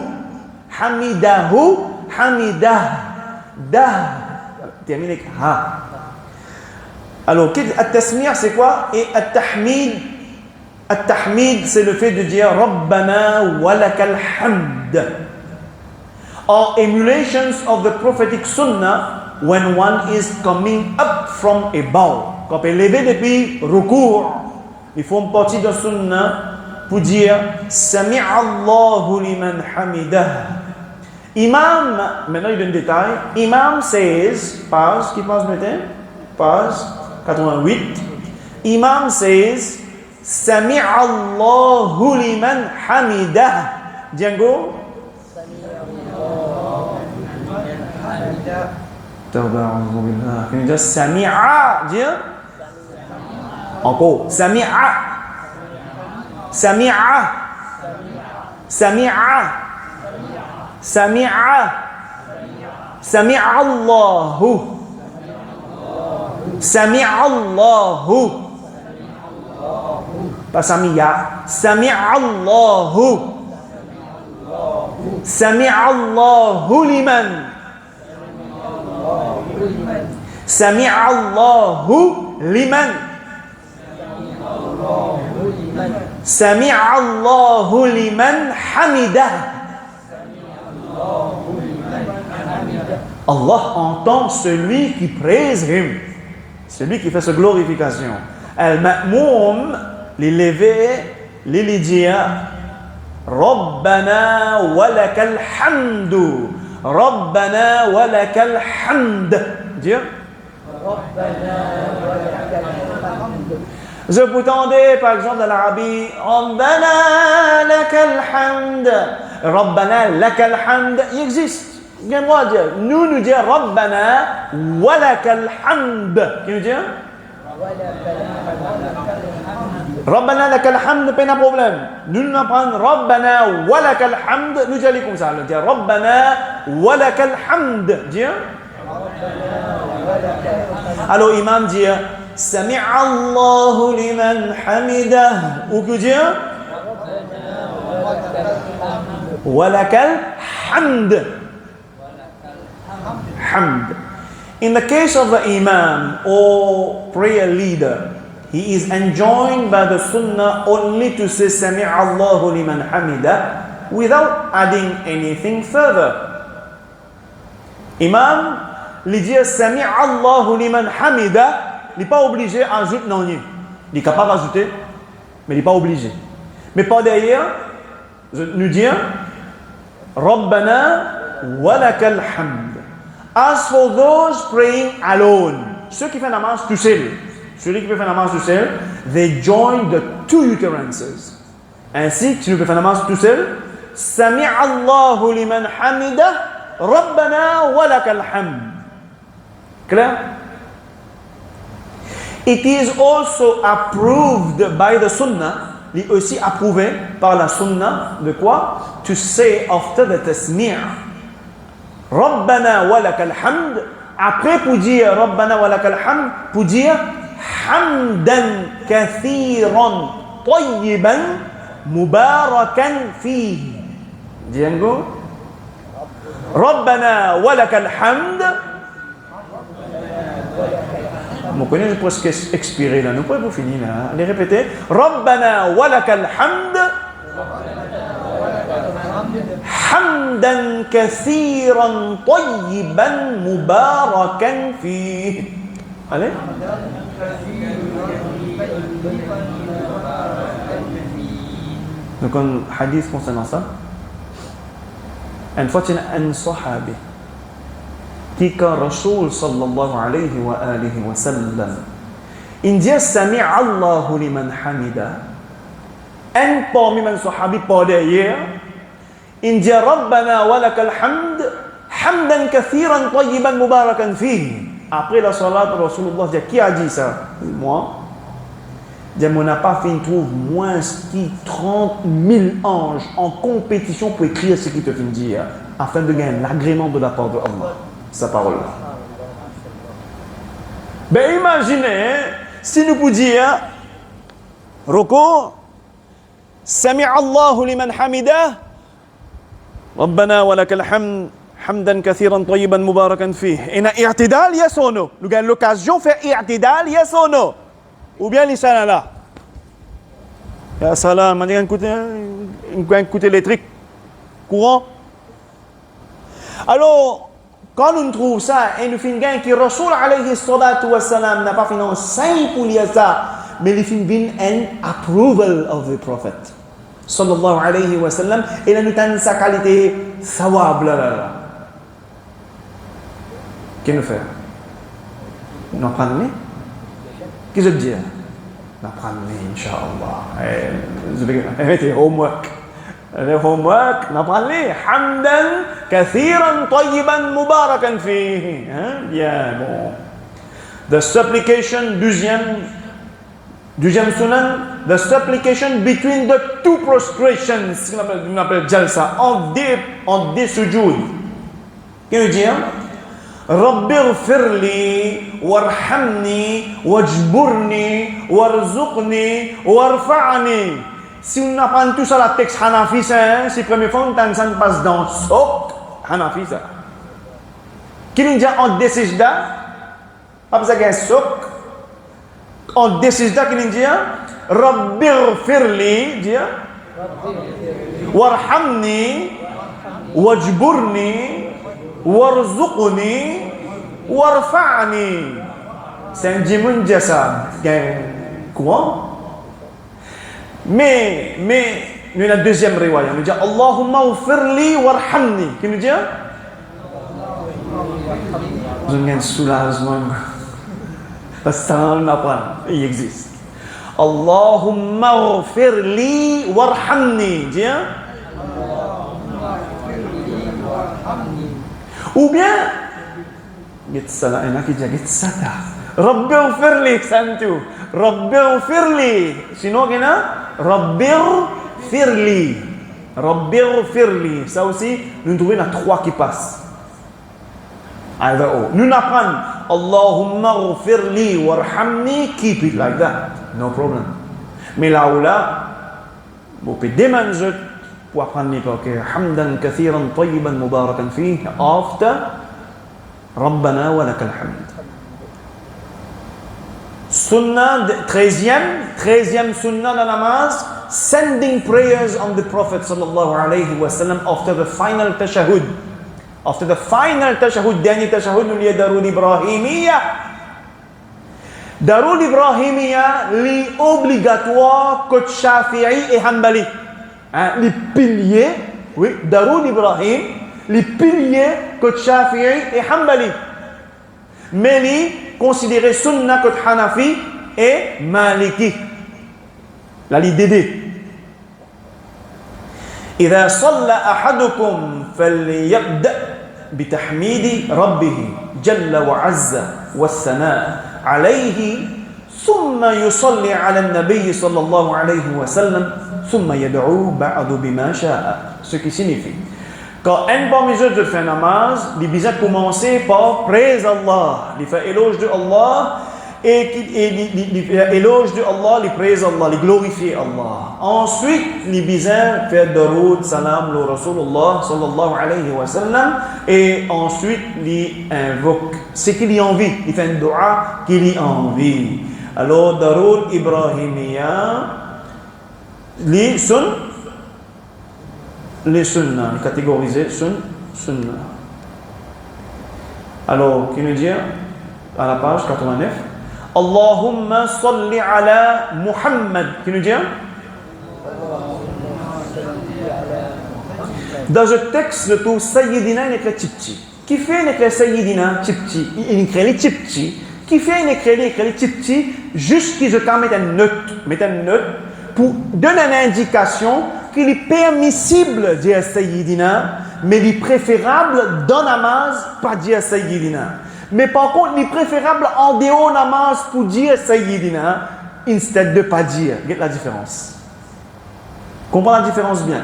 Hamidahu, hamidah. Dah. Terminé avec ha. Alors, at-tasmi' c'est quoi? Et at-tahmid. At-tahmid, c'est le fait de dire Rabbana wa lakal hamd. Or emulations of the prophetic sunnah when one is coming up from a bow. Quand on est levé depuis recours, il faut une partie de sunnah pour dire Sami'a Allahu liman hamidah. Imam, maintenant il donne un détail. Imam says, page, qui passe maintenant? Page 88. Imam says, Sami'a Allahu liman hamidah. Django? Can you just Sami'a? Dire? Encore. Sami'a. Sami'a. Sami'a. Sami'a. Sami'a Allahu. Sami'a Allahu. Pas Sami'a. Sami'a Allahu. Sami'a Allahu liman. Sami'a Allahu liman. Sami'a Allahu liman hamidah. Allah entend celui qui praise him, celui qui fait sa glorification. Al-Ma'moum, l'élevé, l'Ilidia, Rabbana wa lakal hamdu. Rabbana wa lakal hamd. Dire Rabbana wa lakal hamd. Je peux tendre, par exemple, dans l'Arabie, Rabbana lakal hamd. Rabbana lakal hamd, il existe. Bien moi dire, nous dire Rabbana walakal hamd. Qui nous dit? Rabbana lakal hamd, pas de problème. Nous nous apprenons Rabbana walakal hamd, nous allons comme ça. Nous disons Rabbana walakal hamd. Dis. Alors imam dit Sami'a Allahu liman hamidah. Ou que dit walakal hamd. Hamd. In the case of the imam or prayer leader, he is enjoined by the sunnah only to say Sami'a Allahu liman hamida without adding anything further. Imam, il dit Sami'a Allahu liman hamida, il n'est pas obligé d'ajouter non. Il est capable d'ajouter, mais il n'est pas obligé. Mais par derrière, nous dire Rabbana walakal hamd. As for those praying alone, ceux qui font la namaz tout seul, celui qui peut faire la namaz tout seul, they join the two utterances. Ainsi, si tu peux faire la namaz tout seul, Sami'a Allahu liman hamida, Rabbana walakal hamd. Clair? It is also approved by the Sunnah, il est aussi approuvé par la Sunnah, de quoi? To say after the tasmi', Rabbana walakal hamd, après pour dire Rabbana walakal hamd, pour dire hamdan kathiran tayyiban mubarakan fihi. Diango Rabbana walakal hamd. Vous connaissez presque expiré là, nous pouvons finir là. Allez répéter Rabbana walakal hamd. حمدا كثيرا طيبا مباركا فيه. Allez. Donc un hadith concernant ça. Une fois un sahabi qui quand Rasoul sallallahu alayhi wa alihi wa sallam il dit Sami'a Allahu liman hamida. Un parmi les sahabi par derrière إن جاء ربنا ولك الحمد حمدا كثيرا طيبا مباركا فيه. Après la salat, Rasulullah dit qui a dit ça? Moi. Dit on n'a pas fait une trouve moins que 30 000 anges en compétition pour écrire ce qu'il te vient de dire afin de gagner l'agrément de la part de Allah. Sa parole là. Ben imaginez si nous pouvions dire Roko Sami'a Allahu liman hamidah ربنا ولك الحمد حمدا كثيرا طيبا مباركا فيه. إن اعتدال yes ou no? Nous avons l'occasion de faire اعتدال yes ou no? Ou bien les salades là. Ya salam, on a un côté électrique courant. Alors, quand on trouve ça et nous finissons que Rasoul alayhi salatu wa salam n'a pas financé pour lire ça, mais il finit un approval of the prophet. Sallallahu alayhi wa sallam, et là nous avons sa qualité sawab là. Qu'est-ce que nous faisons? Nous apprenons? Qu'est-ce que je dis? Nous apprenons, Inch'Allah. Mettez homework. Homework, nous apprenons. Hamdan, kathiran, tayyiban, mubarakan fihi. Bien, bon. The supplication, deuxième sunan, the supplication between the two prostrations, on appelle jalsa, en deux sujoud. Qu'est-ce que dire? Rabbi ghfirli, warhamni, wajburni, warzuqni, warfa'ni. Si on apprend tout ça, la texte Hanafi, c'est la première fois que ça passe dans Sok, Hanafi, ça. Qu'est-ce que dire en deux sujda? Pas besoin de Sok. En deux sujda, qu'est-ce que dire? Rabbi ghfirli, dire warhamni, wajburni, warzuqni, warfa'ni. C'est un jimun jasad. Quoi? Mais, nous avons la deuxième riwaya. Nous disons Allahumma ghfirli warhamni. Qu'est-ce que nous disons? Nous avons un soulagement. Parce que ça, on apprend. Il existe. Allahumma ghfirli warhamni. Dis. Ou bien, Gitsala, il y en a qui disent Gitsata. Rabbir firli, santu. Rabbir firli. Sinon, il y en a Rabbir firli. Rabbir firli. Ça aussi, nous trouvons là 3 qui passent. Nous n'apprenons Allahumma ghfirli warhamni, keep it like that. No problem. Mais là où là, vous pouvez démanger pour apprendre que hamdan kathiran tayyiban mubarakan fih after Rabbana wa lakal hamd. Sunnah, 13e sunnah de namaz, sending prayers on the Prophet sallallahu alayhi wa sallam after the final tashahhud. After the final tashahhud, dernier tashahhud, nous lions Darul Ibrahimiyya. Darul Ibrahimiyya, li obligatoire que Shafi'i et Hanbali. Les piliers, oui, Darul Ibrahim, les piliers que Shafi'i et Hanbali. Mais li considéré sunnah que Hanafi et Maliki. La li dédé. إذا صلى أحدكم فليبدأ بتحميد ربه جل وعز والثناء عليه ثم يصلي على النبي صلى الله عليه وسلم ثم يدعو بعد بما شاء. Ce qui signifie quand un parmi eux fait namaz, il vient commencer par praise Allah, il fait éloge de Allah et éloge de Allah, il praise Allah, il glorifie Allah. Ensuite, il vient faire daroud, salam, le Rasulullah sallallahu alayhi wa sallam, et ensuite, il invoque ce qu'il a envie, il fait un dua qu'il a envie. Alors, daroud Ibrahimiyya, les sunnah, catégorisés sunnah. Alors, qui nous dit à la page 89? Allahumma salli ala Muhammad. Qui nous dit? Dans le texte, je trouve Sayyidina il écrit Tipti. Qui fait écrit Sayyidina Tipti? Il écrit les Tipti. Qui fait écrit les Tipti juste qu'ils mettent une note pour donner une indication qu'il est permissible de dire Sayyidina, mais il est préférable dans namaz pas dire Sayyidina. Mais par contre, il est préférable en dehors namaz pour dire Sayyidina, instead de ne pas dire. Quelle est la différence? Comprends la différence bien.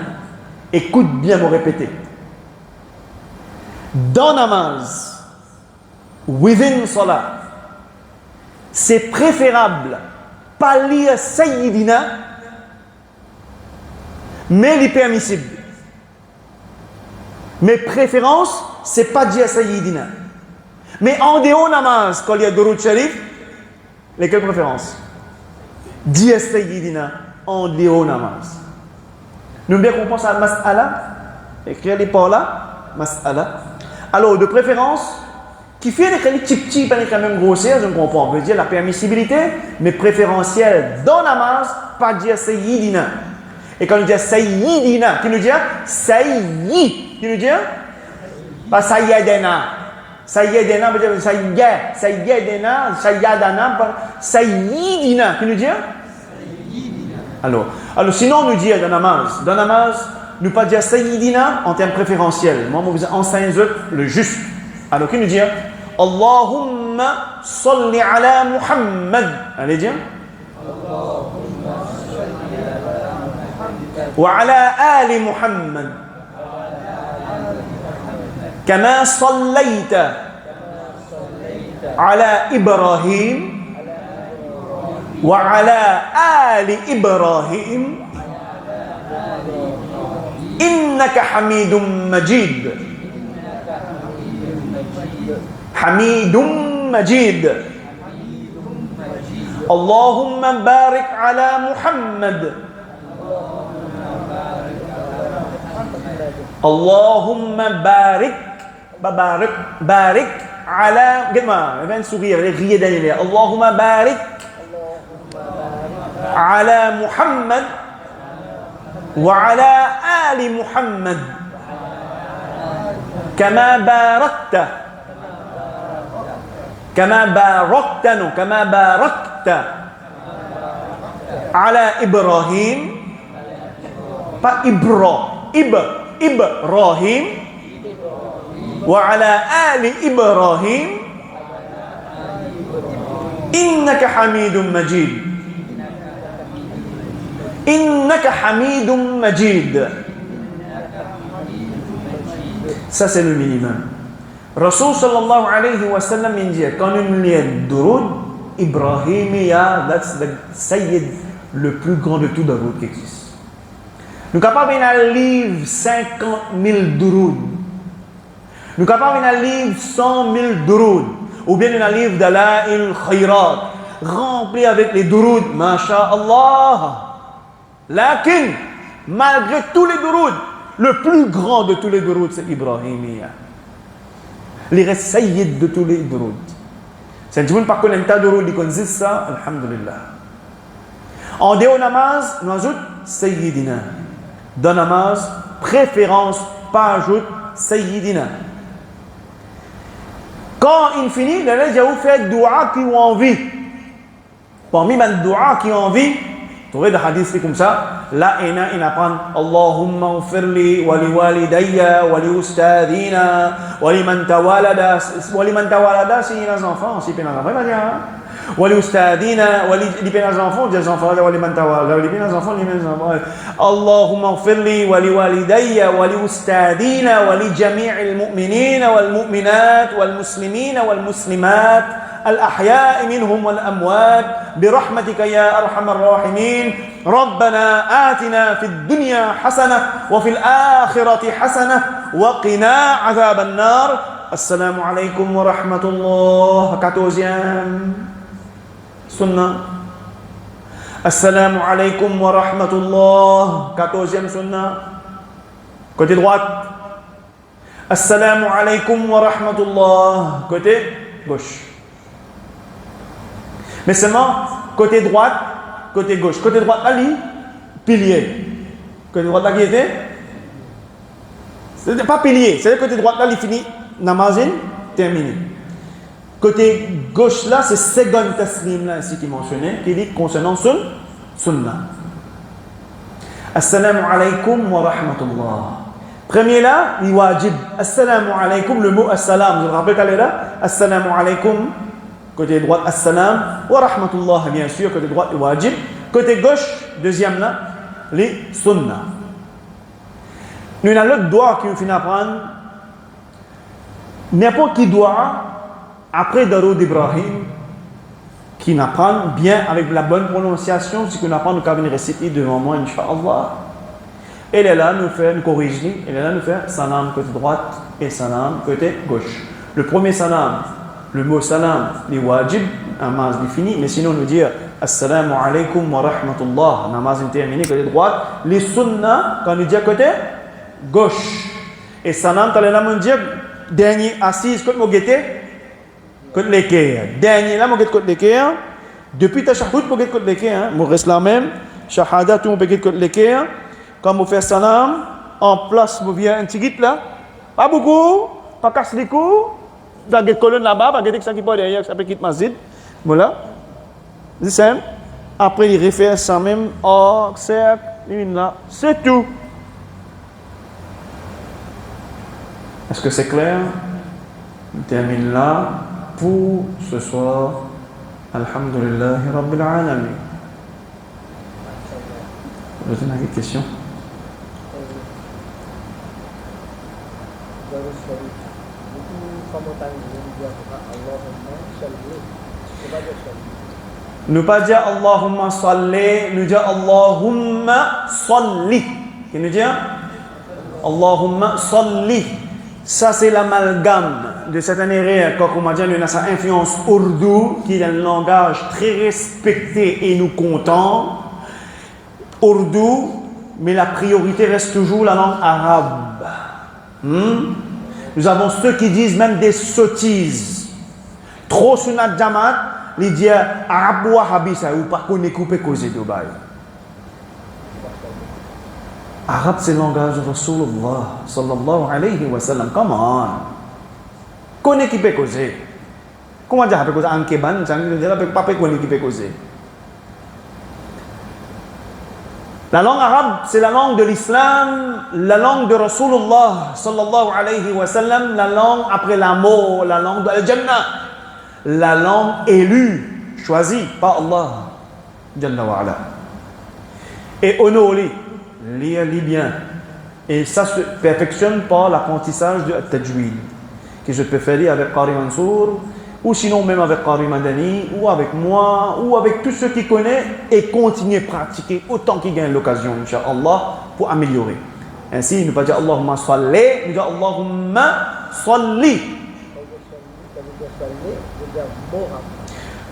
Écoute bien me répéter. Dans namaz, within salat, c'est préférable pas lire Sayyidina, mais il est permissible. Mes préférences, c'est pas dire Sayyidina. Mais en dehors namaz, quand il y a Durud Sharif, lesquelles préférences? Dire Sayyidina en dehors namaz. Nous bien qu'on pense à Mas'ala, écrire les paroles là, Mas'ala. Alors, de préférence, qui fait les petits, pas les quand même grossières, je ne comprends. On veut dire la permissibilité, mais préférentielle dans namaz, pas dire Sayyidina. Et quand on dit Sayyidina, qui nous dit Sayyid, qui nous dit pas Sayyadena. Sayyadena veut dire Sayyadena, Sayyadana, Sayyidina, qui nous dit alors sinon on nous dit dans namaz, nous pas dire Sayyidina en termes préférentiels. Moi, vous enseigne le juste. Alors, qui nous dit Allahumma salli ala Muhammad. Allez dire وعلى آل محمد كما صليت على إبراهيم وعلى آل إبراهيم إنك حميد مجيد حميد مجيد اللهم بارك على محمد اللهم بارك على قدما بين صغير ريه دليل اللهم بارك على محمد وعلى آل محمد كما باركت على إبراهيم إبراهيم وعلى آل إبراهيم Innaka hamidun majid. Innaka hamidun majid. Ça, c'est le minimum. Rasul sallallahu alayhi wa sallam dit, quand on lit Durud, Ibrahimiya, that's the Sayyid, le plus grand de tout Durud qui existe. Nous sommes capables de lire 50 000 Durud. Nous sommes capables de lire 100 000 Durud. Ou bien un livre d'Ala'il Khayrat, rempli avec les Durud, masha'Allah. Lakin, malgré tous les Durud, le plus grand de tous les Durud, c'est Ibrahimiya. Il reste Sayyid de tous les Durud. Si tu ne pas connaître ta Durud, tu connais ça, alhamdulillah. En dehors namaz, nous ajoutons Sayyidina. Dans namaz, préférence, pas ajoute Sayyidina. Quand il finit, le reste, vous fait dua qui ont envie. Parmi les dua qui ont envie, vous trouvez des hadiths comme ça. Là, il apprend Allahumma ufirli wa li walidayya wa li ustadina wa li man tawalada, c'est les enfants, c'est les enfants. Wa li ustadina wa li les enfants, des enfants, wa li man tawalada, les enfants, les enfants. Allahumma ufirli wa li walidayya wa li ustadina wa li jami'il mu'minina wal mu'minat wal muslimina wal muslimat. الأحياء منهم والأموات برحمتك يا أرحم الراحمين ربنا آتنا في الدنيا حسنة وفي الآخرة حسنة وقنا عذاب النار السلام عليكم ورحمة الله 14e سنة السلام عليكم ورحمة الله 14e سنة côté droite السلام عليكم ورحمة الله côté gauche. Mais seulement, côté droite, côté gauche. Côté droite, là, pilier. Côté droite, là, qui était? C'était pas pilier. C'est le côté droite, là, il finit. Namazin, terminé. Côté gauche, là, c'est second taslim, là, ici, qui est mentionné, qui dit concernant sunnah. Assalamu alaikum wa rahmatullah. Premier là, il wajib. Assalamu alaikum, le mot assalam. Je vous rappelle qu'elle est là? Assalamu alaikum. Côté droite, assalam, wa rahmatullah, bien sûr, côté droite, wajib. Côté gauche, deuxième là, les sunnah. Nous avons l'autre doigt qui nous finit à prendre. N'importe qui doit, après Darud Ibrahim, qui n'apprend bien avec la bonne prononciation, ce qu'on apprend, nous avons réciter devant moi, Inch'Allah. Elle est là, nous fait, nous corriger, elle est là, nous fait salam côté droite et salam côté gauche. Le premier salam, le mot salam, les wajib, namaz est fini, mais sinon nous dire assalamu alaikum wa rahmatullah, namaz est terminé côté droite, les sunnah, quand nous dit côté gauche, et salam, quand nous dit dernier assise, côté mogueté, côté l'équerre, dernier là, mogueté côté l'équerre, depuis ta shahud, mogueté côté l'équerre, moi reste la même, shahada, tout mogueté côté l'équerre, quand vous faites salam, en place, vous vient un petit guide là, pas beaucoup, pas casse les coups. Dans les colonnes là-bas, il y a qui part derrière, qui s'appelle Kit Masjid. Voilà. C'est simple. Après, il refait ça même, cercle, là. C'est tout. Est-ce que c'est clair? On termine là pour ce soir. Alhamdulillah Rabbil Alamin. Vous avez une question? Ne pas dire Allahumma salli, nous dire Allahumma salli. Qui nous dit Allahumma salli. Ça c'est l'amalgame de certaines erreurs. Quand on dit qu'il y a sa influence ourdou, qui est un langage très respecté et nous comptons. Ourdou, mais la priorité reste toujours la langue arabe. Nous avons ceux qui disent même des sottises. Trop sur notre jamaat, ils disent arabe wahabi, ça ou pas qu'on est coupé causé de bail. Arabe c'est le langage de Rasulullah sallallahu alayhi wa sallam. Come on. Qu'on est coupé causé. Comment dire avec ça ankeban, ça ne dit pas qu'on est coupé causé. La langue arabe, c'est la langue de l'islam, la langue de Rasulullah sallallahu alayhi wa sallam, la langue après la mort, la langue de Al-Jannah, la langue élue, choisi par Allah. Jalla wa ala. Et honore-les, lire-les bien. Et ça se perfectionne par l'apprentissage du tajwid, que je peux faire avec Qari Mansour, ou sinon même avec Qari Madani, ou avec moi, ou avec tous ceux qui connaissent, et continuer à pratiquer autant qu'ils gagnent l'occasion, Inch'Allah, pour améliorer. Ainsi, nous ne pas dire Allahumma salli, nous dire Allahumma salli.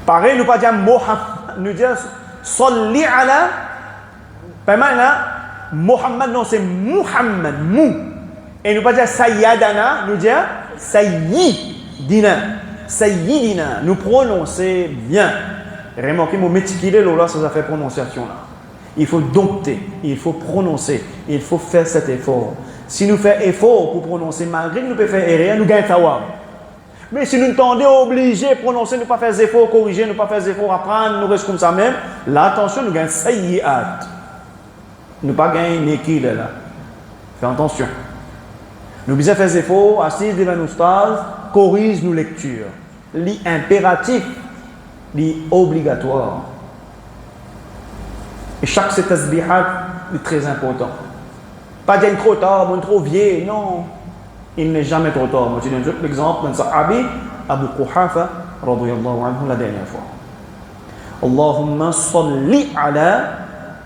Pareil, nous ne pas dire Muhammad, nous dire salli ala, pas mal, hein? Muhammad, non, c'est Muhammad, Mou. Et nous pas dire Sayyadana, nous dire Sayyidina. Sayyidina. Nous prononcer bien. Remarquez, mon méticulé, là, ça fait prononciation là. Il faut dompter, il faut prononcer, il faut faire cet effort. Si nous faisons effort pour prononcer, malgré que nous pouvons faire erreur, nous gagnons savoir. Mais si nous tendons obligés de prononcer, ne pas faire effort, corriger, ne pas faire effort, apprendre, nous restons comme ça même, là, attention, nous gagnons sayyi'at. Nous ne pas gagner une équipe là. Fais attention. Nous devons faire des efforts, assis devant nos stages, corrige nos lectures. L'impératif, l'obligatoire. Et chaque set tasbihat est très important. Pas dire trop tard, trop vieux, non. Il n'est jamais trop tard. Moi, je donne l'exemple d'un sahabi, Abu Quhafa, radiyallahu anhu, la dernière fois. Allahumma salli ala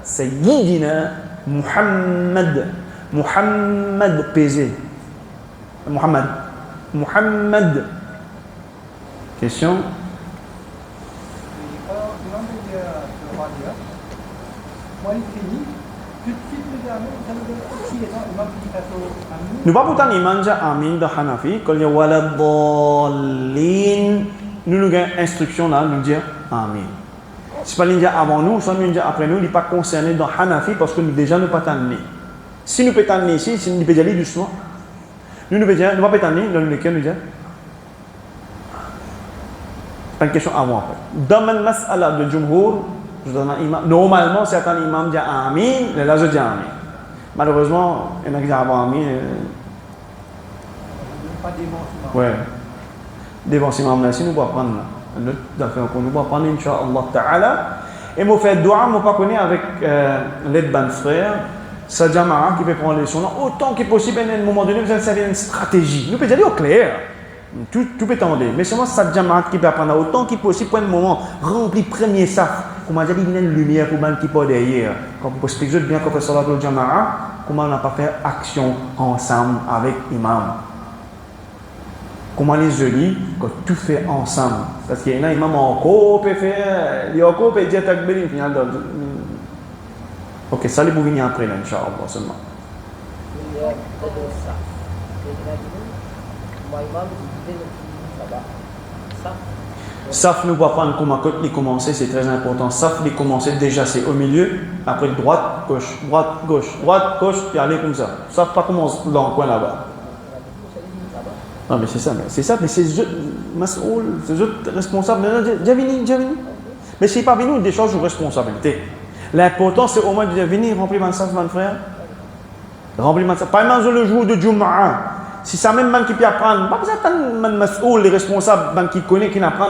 Sayyidina Muhammad. Muhammad pesé. Muhammad. Question? Nous pas pourtant imam ja amin de Hanafi quand il y a wala dallin nous avons instruction là nous dire amin. Si pas l'india avant nous, soit l'india après nous, il n'est pas concerné dans Hanafi parce que nous déjà nous pas tanné. Si nous pétons ici, si nous pétons doucement, nous ne pouvons pas pétons dans lequel nous disons. C'est une question avant après. Dans le mas'ala de Jumhur, normalement certains imams disent amin, les là je dis amin. Malheureusement, il y en a qui disent avant amin. Ouais. Devant ces imams là, si nous pouvons prendre notre affaire qu'on nous va prendre Inch'Allah Ta'ala et nous faire dua, nous pas connaître avec l'aide de frère, sa jama'a qui peut prendre les leçons autant que possible à un moment donné, vous allez servir une stratégie. Nous peut aller au clair, tout peut tendre, mais c'est moi sa jama'a qui peut apprendre autant que possible pour un moment, rempli premier saf, comment dire, il y a une lumière pour man qui peut derrière. Quand vous expliquez bien qu'on fait salat au jama'a, comment on n'a pas fait action ensemble avec imam. Comment les jolis quand tout fait ensemble parce qu'il y a un imam encore peut faire il y a encore peut dire takbir au final ok ça les pour venir après là Inch'Allah seulement Saf nous va prendre comment les commencer c'est très important. Saf les commencer déjà c'est au milieu après droite gauche puis aller comme ça. Saf pas commence dans le coin là-bas. Non mais c'est ça, mais c'est eux responsables. Déjà venu. Mais c'est pas venu des choses de responsabilité. L'important c'est au moins de venir remplir mon saf, mon frère. Remplir mon saf. Pas même le jour de Jumu'ah. Si ça même man qui peut apprendre, pas besoin de man mas'oul, les responsables, man qui connaît, qui n'apprend,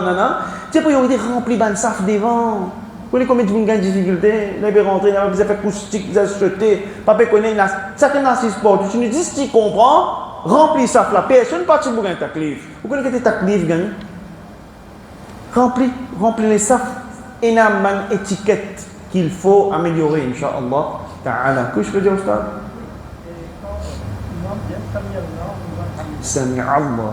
c'est priorité remplir mon saf devant. Vous connaissez combien de gens ont des difficultés, ils peuvent rentrer, ils peuvent faire acoustique, ils peuvent jeter, pas connaître, certains n'assistent pas. Tu nous dis si tu comprends. Remplis ça, la personne pas pour gagner ta clé. Vous connaissez que ta clé gagne. Remplis les safs. Et n'a une étiquette qu'il faut améliorer, Inch'Allah Ta'ala. Que je peux dire au stade? Sami Allah.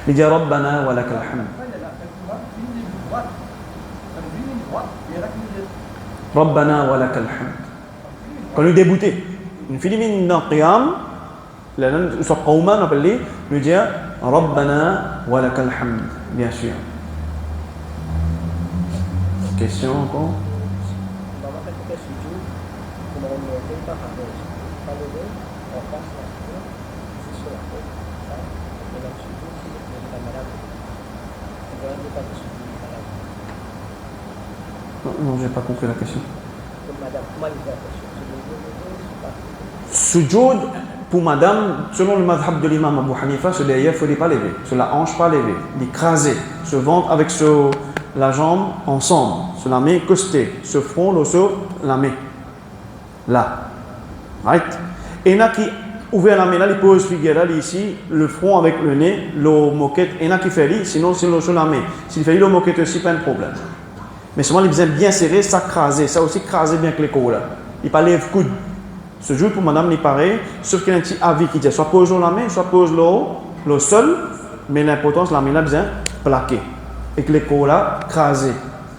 Il dit Rabbana wa lakal hamd. Rabbana wa lakal hamd. Quand nous débutons. Une fille dans Qiyam, sur Qawman, on appelle lui dire Rabbana wa lakal hamd, bien sûr. Question encore? Non, j'ai pas compris la question. Sujoud, Pour madame, selon le madhab de l'imam Abu Hanifa, ce derrière, il ne faut pas lever. Sur la hanche, pas lever. L'écraser. Ce ventre avec la jambe ensemble. Sur la main costée. Ce front, le la main. Là. Right? Et il y en a qui ouvert la main là, il pose figure là, ici, le front avec le nez, le moquette. Il y en a qui fait lui, sinon c'est sur la main. S'il fait le moquette aussi, pas de problème. Mais seulement, il besoin bien serrer, ça craser. Ça aussi, craser bien que les coups là. Il pas lève coude. Ce jour pour madame, il paraît, sauf qu'il y a un petit avis qui dit soit pose la main, soit pose le sol, mais l'importance, la main là, besoin plaquer. Et que les coups là, craser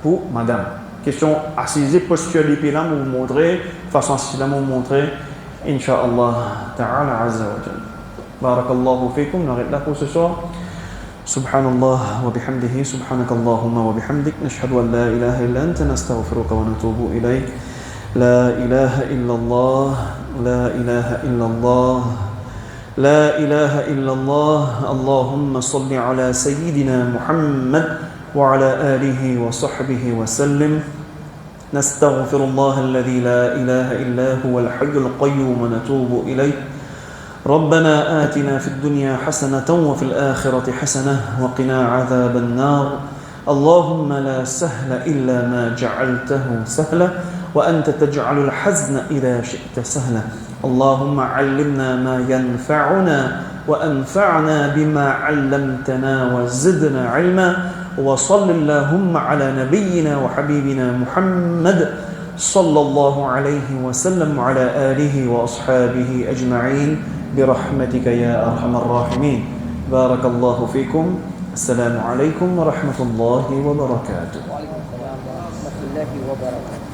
pour madame. Question assise, posture d'épée là, vous montrer, façon assise là, vous montrer, Inch'Allah ta'ala azza wa jal. Barakallahu fikum, on arrête là pour ce soir. Subhanallah wa bihamdihi, subhanakallahumma wa bihamdik, nashhadu an la ilaha illa anta, nastaghfiruka wa natubu ilayk. لا إله إلا الله لا إله إلا الله لا إله إلا الله اللهم صل على سيدنا محمد وعلى آله وصحبه وسلم نستغفر الله الذي لا إله إلا هو الحي القيوم ونتوب إليه ربنا آتنا في الدنيا حسنة وفي الآخرة حسنة وقنا عذاب النار اللهم لا سهل إلا ما جعلته سهلا وأنت تجعل الحزن إذا شئت سهلا اللهم علمنا ما ينفعنا وأنفعنا بما علمتنا وزدنا علما وصل اللهم على نبينا وحبيبنا محمد صلى الله عليه وسلم وعلى آله وأصحابه أجمعين برحمتك يا أرحم الراحمين بارك الله فيكم السلام عليكم ورحمة الله وبركاته وعليكم السلام ورحمة الله وبركاته